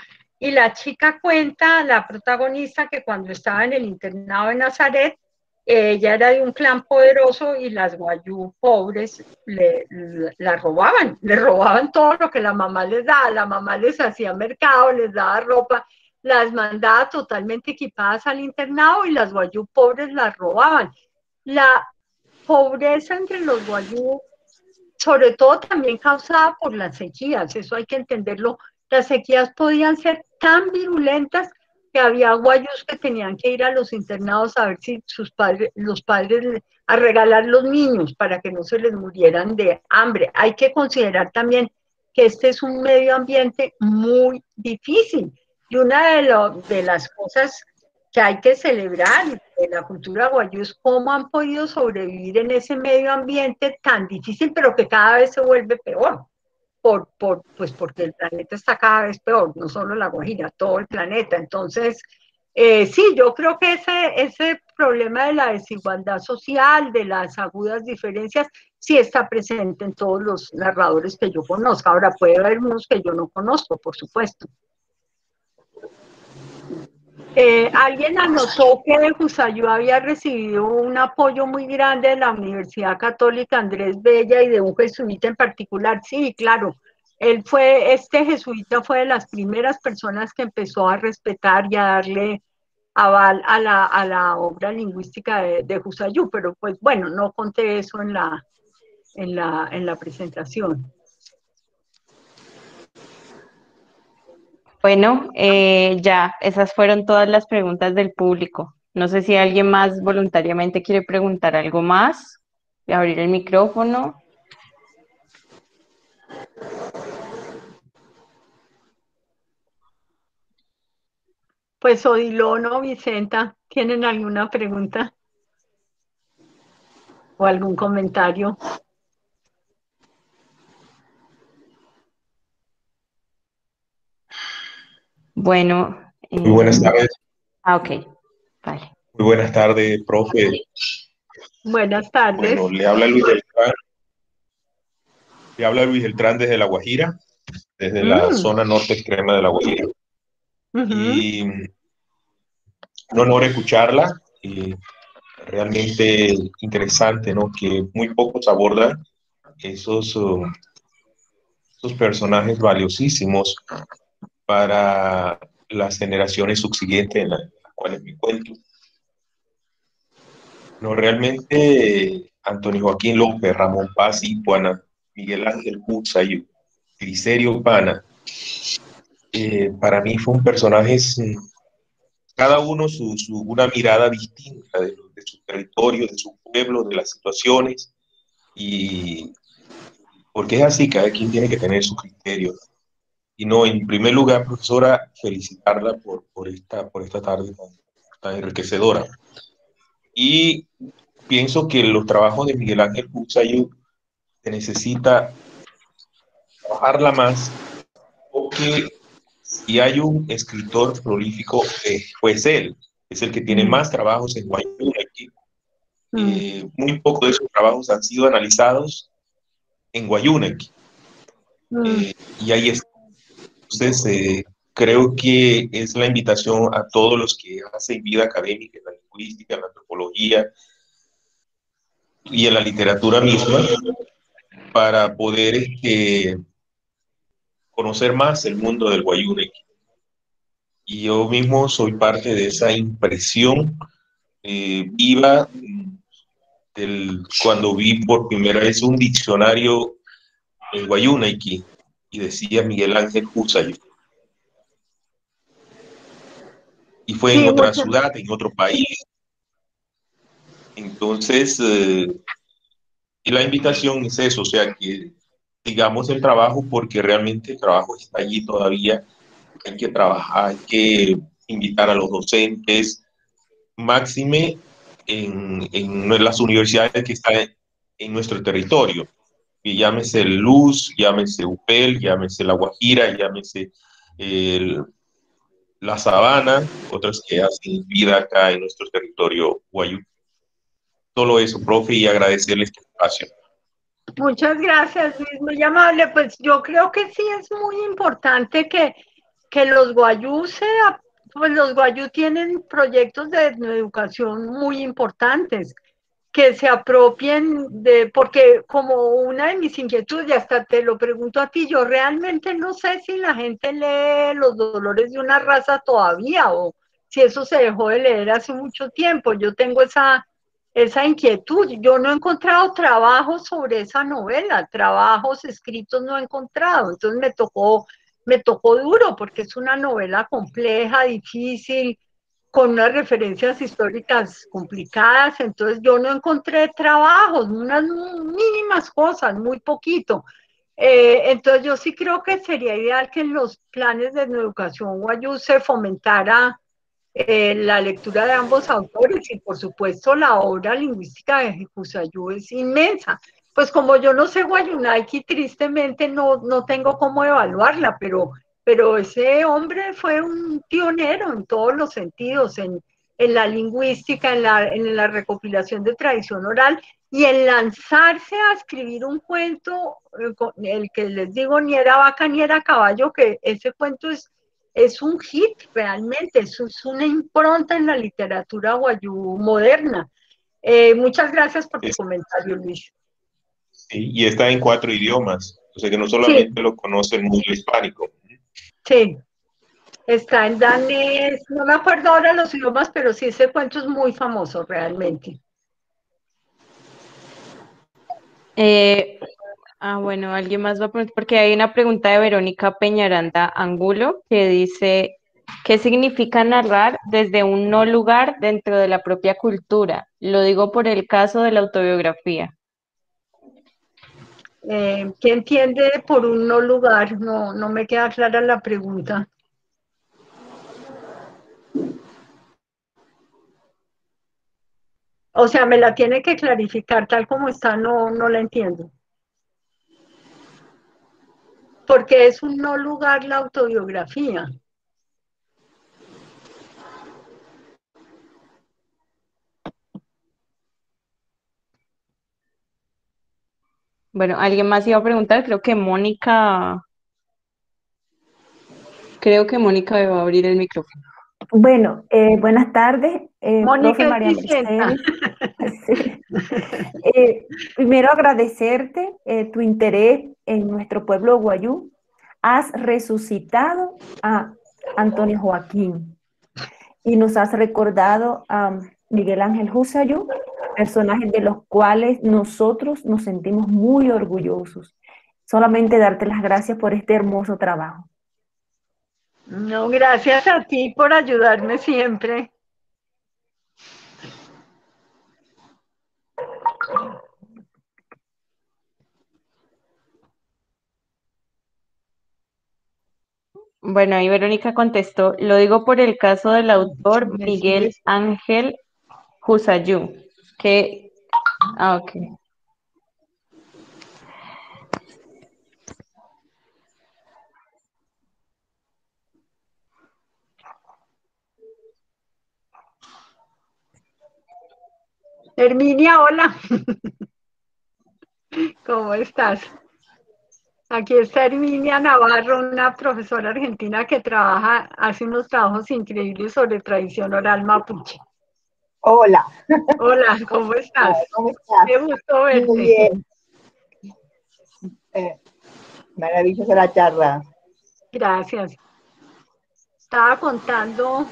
y la chica cuenta, la protagonista, que cuando estaba en el internado de Nazaret, ella era de un clan poderoso y las guayú pobres la robaban, le robaban todo lo que la mamá les daba, la mamá les hacía mercado, les daba ropa, las mandaba totalmente equipadas al internado y las guayú pobres las robaban. La pobreza entre los guayú, sobre todo también causada por las sequías, eso hay que entenderlo. Las sequías podían ser tan virulentas que había guayús que tenían que ir a los internados a ver si los padres a regalar los niños para que no se les murieran de hambre. Hay que considerar también que este es un medio ambiente muy difícil y una de las cosas que hay que celebrar de la cultura guayú es cómo han podido sobrevivir en ese medio ambiente tan difícil, pero que cada vez se vuelve peor, pues porque el planeta está cada vez peor, no solo la Guajira, todo el planeta. Entonces, sí, yo creo que ese problema de la desigualdad social, de las agudas diferencias, sí está presente en todos los narradores que yo conozco. Ahora, puede haber unos que yo no conozco, por supuesto. Alguien anotó que Jusayú había recibido un apoyo muy grande de la Universidad Católica Andrés Bello y de un jesuita en particular. Sí, claro. Este jesuita fue de las primeras personas que empezó a respetar y a darle aval a la obra lingüística de Jusayú, pero pues bueno, no conté eso en la presentación. Bueno, ya, esas fueron todas las preguntas del público. No sé si alguien más voluntariamente quiere preguntar algo más. Voy a abrir el micrófono. Pues Odilon o Vicenta, ¿tienen alguna pregunta o algún comentario? Bueno. Muy buenas tardes. Ok, vale. Muy buenas tardes, profe. Buenas tardes. Bueno, le habla Luis Beltrán. Le habla Luis Beltrán desde La Guajira, desde la zona norte extrema de La Guajira. Y un honor escucharla. Y realmente interesante, ¿no? Que muy pocos abordan esos personajes valiosísimos para las generaciones subsiguientes en las cuales me encuentro. No, realmente Antonio Joaquín López, Ramón Paz Ipuana, Miguel Ángel Cuza y Glicerio Pana, para mí fue un personaje, cada uno una mirada distinta de su territorio, de su pueblo, de las situaciones, y porque es así, cada quien tiene que tener su criterio. Y no, en primer lugar, profesora, felicitarla por esta tarde tan enriquecedora. Y pienso que los trabajos de Miguel Ángel Buxayú se necesita trabajarla más, porque si hay un escritor prolífico, pues él es el que tiene más trabajos en Guayúnaqui. Muy pocos de esos trabajos han sido analizados en Guayúnaqui. Y ahí está. Entonces, creo que es la invitación a todos los que hacen vida académica en la lingüística, en la antropología y en la literatura misma, para poder conocer más el mundo del Guayúnaqui. Y yo mismo soy parte de esa impresión viva cuando vi por primera vez un diccionario en Guayúnaqui y decía Miguel Ángel Buxayú. Y fue en otra ciudad, en otro país. Entonces, y la invitación es eso, o sea, que digamos el trabajo, porque realmente el trabajo está allí todavía. Hay que trabajar, hay que invitar a los docentes, máxime en las universidades que están en nuestro territorio, y llámese Luz, llámese UPEL, llámese La Guajira, llámese La Sabana, otras que hacen vida acá en nuestro territorio guayú. Solo eso, profe, y agradecerle este espacio. Muchas gracias, Luis, muy amable. Pues yo creo que sí es muy importante que los guayú pues los guayú tienen proyectos de educación muy importantes, que se apropien porque como una de mis inquietudes, y hasta te lo pregunto a ti, yo realmente no sé si la gente lee Los dolores de una raza todavía, o si eso se dejó de leer hace mucho tiempo. Yo tengo esa inquietud. Yo no he encontrado trabajos sobre esa novela, trabajos escritos no he encontrado, entonces me tocó duro, porque es una novela compleja, difícil, con unas referencias históricas complicadas. Entonces yo no encontré trabajos, unas mínimas cosas, muy poquito. Entonces yo sí creo que sería ideal que en los planes de educación guayú se fomentara la lectura de ambos autores, y por supuesto la obra lingüística de Jecusayú es inmensa. Pues como yo no sé Guayunaiki, tristemente no tengo cómo evaluarla, pero ese hombre fue un pionero en todos los sentidos, en la lingüística, en la recopilación de tradición oral, y en lanzarse a escribir un cuento, el que les digo, ni era vaca ni era caballo, que ese cuento es un hit realmente, es una impronta en la literatura guayú moderna. Muchas gracias por tu comentario, Luis. Sí, y está en 4 idiomas, o sea que no Sí, solamente lo conoce el mundo hispánico. sí, está en danés, no me acuerdo ahora los idiomas, pero sí, ese cuento es muy famoso realmente. Bueno, alguien más va a preguntar, porque hay una pregunta de Verónica Peñaranda Angulo que dice, ¿qué significa narrar desde un no lugar dentro de la propia cultura? Lo digo por el caso de la autobiografía. ¿Qué entiende por un no lugar? No me queda clara la pregunta. O sea, me la tiene que clarificar, tal como está, no la entiendo. Porque es un no lugar la autobiografía. Bueno, alguien más iba a preguntar, creo que Mónica va a abrir el micrófono. Bueno, buenas tardes, profe Mónica es María Vicenta. Mercedes. Sí. Primero agradecerte tu interés en nuestro pueblo guayú. Has resucitado a Antonio Joaquín y nos has recordado a Miguel Ángel Buxayú, personajes de los cuales nosotros nos sentimos muy orgullosos. Solamente darte las gracias por este hermoso trabajo. No, gracias a ti por ayudarme siempre. Bueno, ahí Verónica contestó, lo digo por el caso del autor Miguel Ángel Husayú, que, ok. Herminia, hola. ¿Cómo estás? Aquí está Herminia Navarro, una profesora argentina que hace unos trabajos increíbles sobre tradición oral mapuche. Hola. Hola, ¿cómo estás? ¿Cómo estás? Qué gusto verte. Muy bien. Maravillosa la charla. Gracias. Estaba contando.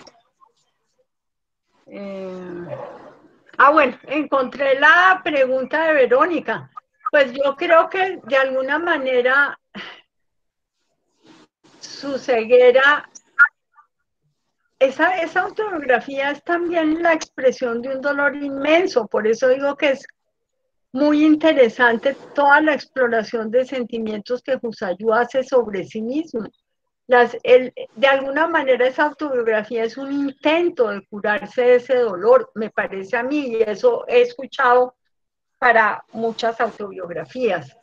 Bueno, encontré la pregunta de Verónica. Pues yo creo que de alguna manera su ceguera, esa autobiografía es también la expresión de un dolor inmenso. Por eso digo que es muy interesante toda la exploración de sentimientos que Husayú hace sobre sí mismo. De alguna manera esa autobiografía es un intento de curarse de ese dolor, me parece a mí, y eso he escuchado para muchas autobiografías.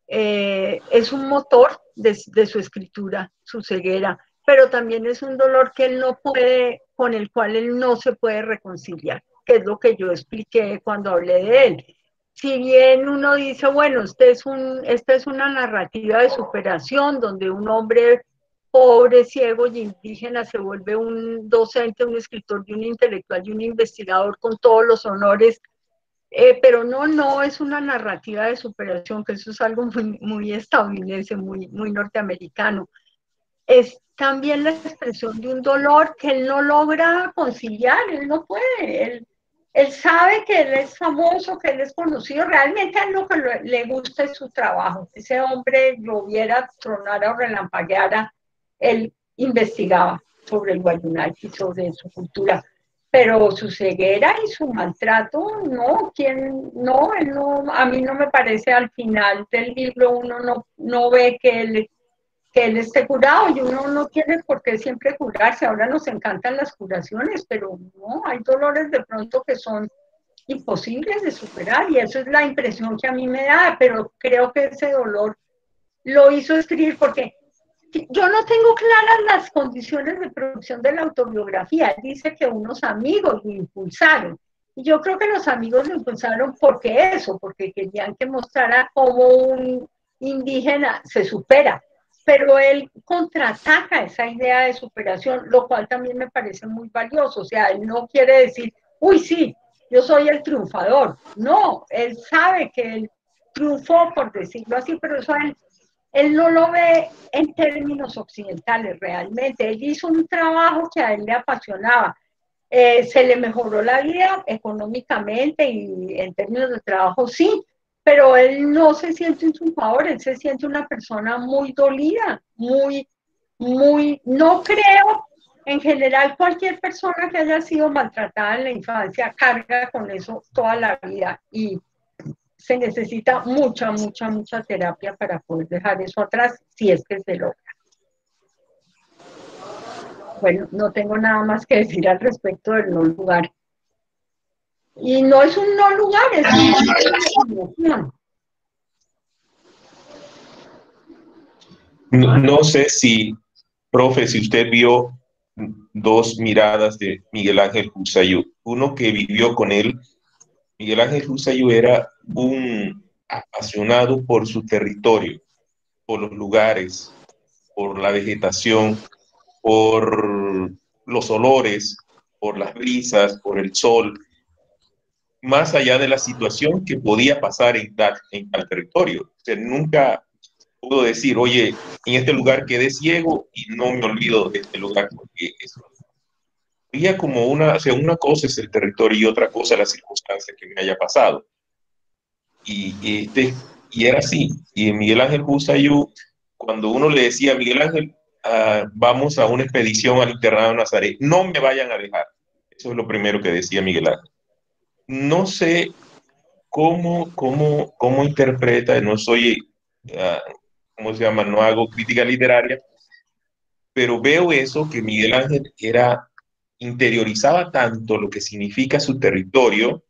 Es un motor de su escritura, su ceguera, pero también es un dolor que él no puede, con el cual él no se puede reconciliar, que es lo que yo expliqué cuando hablé de él. Si bien uno dice, bueno, esta es una narrativa de superación donde un hombre pobre, ciego y indígena se vuelve un docente, un escritor y un intelectual y un investigador con todos los honores, pero no es una narrativa de superación, que eso es algo muy estadounidense, muy norteamericano. Es también la expresión de un dolor que él no logra conciliar, él no puede, él sabe que él es famoso, que él es conocido, realmente a él lo que le gusta es su trabajo. Ese hombre lloviera, tronara o relampagueara, él investigaba sobre el Guayunal y sobre su cultura, pero su ceguera y su maltrato, a mí no me parece, al final del libro uno no ve que él esté curado, y uno no tiene por qué siempre curarse. Ahora nos encantan las curaciones, pero no, hay dolores de pronto que son imposibles de superar, y eso es la impresión que a mí me da, pero creo que ese dolor lo hizo escribir, porque yo no tengo claras las condiciones de producción de la autobiografía. Dice que unos amigos lo impulsaron, y yo creo que los amigos lo impulsaron porque querían que mostrara cómo un indígena se supera, pero él contraataca esa idea de superación, lo cual también me parece muy valioso. O sea, él no quiere decir, uy, sí, yo soy el triunfador. No, él sabe que él triunfó, por decirlo así, pero eso él no lo ve en términos occidentales realmente. Él hizo un trabajo que a él le apasionaba. Se le mejoró la vida económicamente y en términos de trabajo sí, pero él no se siente un triunfador, él se siente una persona muy dolida, no creo, en general cualquier persona que haya sido maltratada en la infancia carga con eso toda la vida, y se necesita mucha terapia para poder dejar eso atrás, si es que se logra. Bueno, no tengo nada más que decir al respecto del no lugar. Y no es un no lugar, es una emoción. No sé si, profe, si usted vio dos miradas de Miguel Ángel Husayú. Uno que vivió con él. Miguel Ángel Husayú era un apasionado por su territorio, por los lugares, por la vegetación, por los olores, por las brisas, por el sol, más allá de la situación que podía pasar en tal territorio. O sea, nunca pudo decir, oye, en este lugar quedé ciego y no me olvido de este lugar, porque eso había como una cosa es el territorio y otra cosa la circunstancia que me haya pasado. Y era así. Y Miguel Ángel Husayú, cuando uno le decía, Miguel Ángel, vamos a una expedición al internado de Nazaret, no me vayan a dejar. Eso es lo primero que decía Miguel Ángel. No sé cómo interpreta, no soy, ¿cómo se llama? No hago crítica literaria, pero veo eso, que Miguel Ángel interiorizaba tanto lo que significa su territorio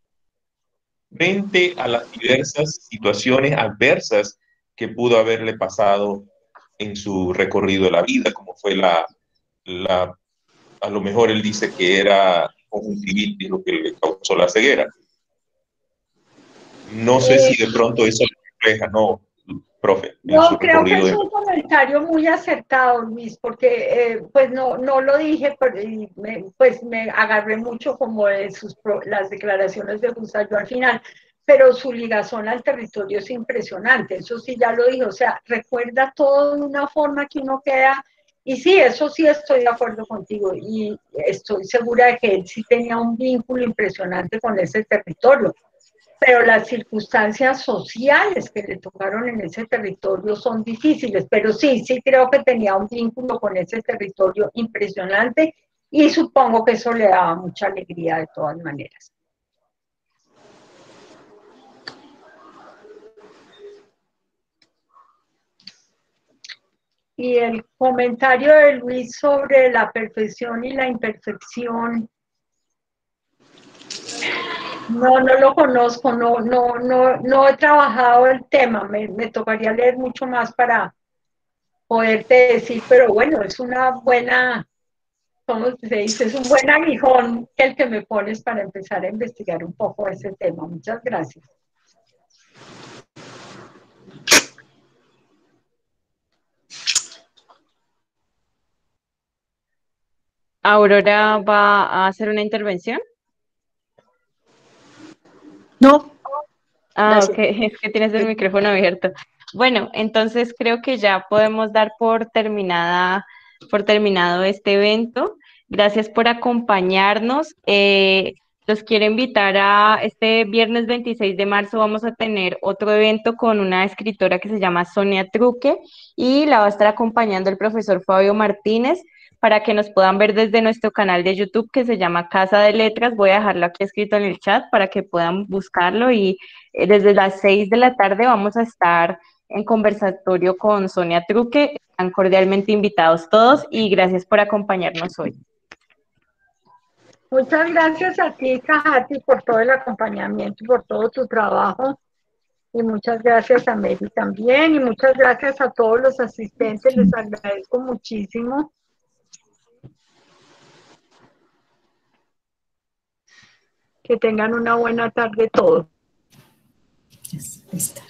frente a las diversas situaciones adversas que pudo haberle pasado en su recorrido de la vida, como fue a lo mejor él dice que era conjuntivitis lo que le causó la ceguera. No sé si de pronto eso lo refleja, ¿no, profe? No, creo que es un comentario muy acertado, Luis, porque pues no lo dije, pero pues me agarré mucho como de las declaraciones de Busayo al final, pero su ligación al territorio es impresionante, eso sí ya lo dijo, o sea, recuerda todo de una forma que uno queda, y sí, eso sí estoy de acuerdo contigo, y estoy segura de que él sí tenía un vínculo impresionante con ese territorio, pero las circunstancias sociales que le tocaron en ese territorio son difíciles, pero sí creo que tenía un vínculo con ese territorio impresionante y supongo que eso le daba mucha alegría de todas maneras. Y el comentario de Luis sobre la perfección y la imperfección, no lo conozco, no he trabajado el tema, me tocaría leer mucho más para poderte decir, pero bueno, es una buena, ¿cómo se dice? Es un buen aguijón el que me pones para empezar a investigar un poco ese tema. Muchas gracias. ¿Aurora va a hacer una intervención? No. Ah, ok, es que tienes el micrófono abierto. Bueno, entonces creo que ya podemos dar por terminado este evento. Gracias por acompañarnos. Los quiero invitar a este viernes 26 de marzo. Vamos a tener otro evento con una escritora que se llama Sonia Truque y la va a estar acompañando el profesor Fabio Martínez para que nos puedan ver desde nuestro canal de YouTube que se llama Casa de Letras. Voy a dejarlo aquí escrito en el chat para que puedan buscarlo y desde las 6 de la tarde vamos a estar en conversatorio con Sonia Truque. Están cordialmente invitados todos y gracias por acompañarnos hoy. Muchas gracias a ti, Cajati, por todo el acompañamiento y por todo tu trabajo. Y muchas gracias a Mary también. Y muchas gracias a todos los asistentes. Les agradezco muchísimo. Que tengan una buena tarde todos. Listo.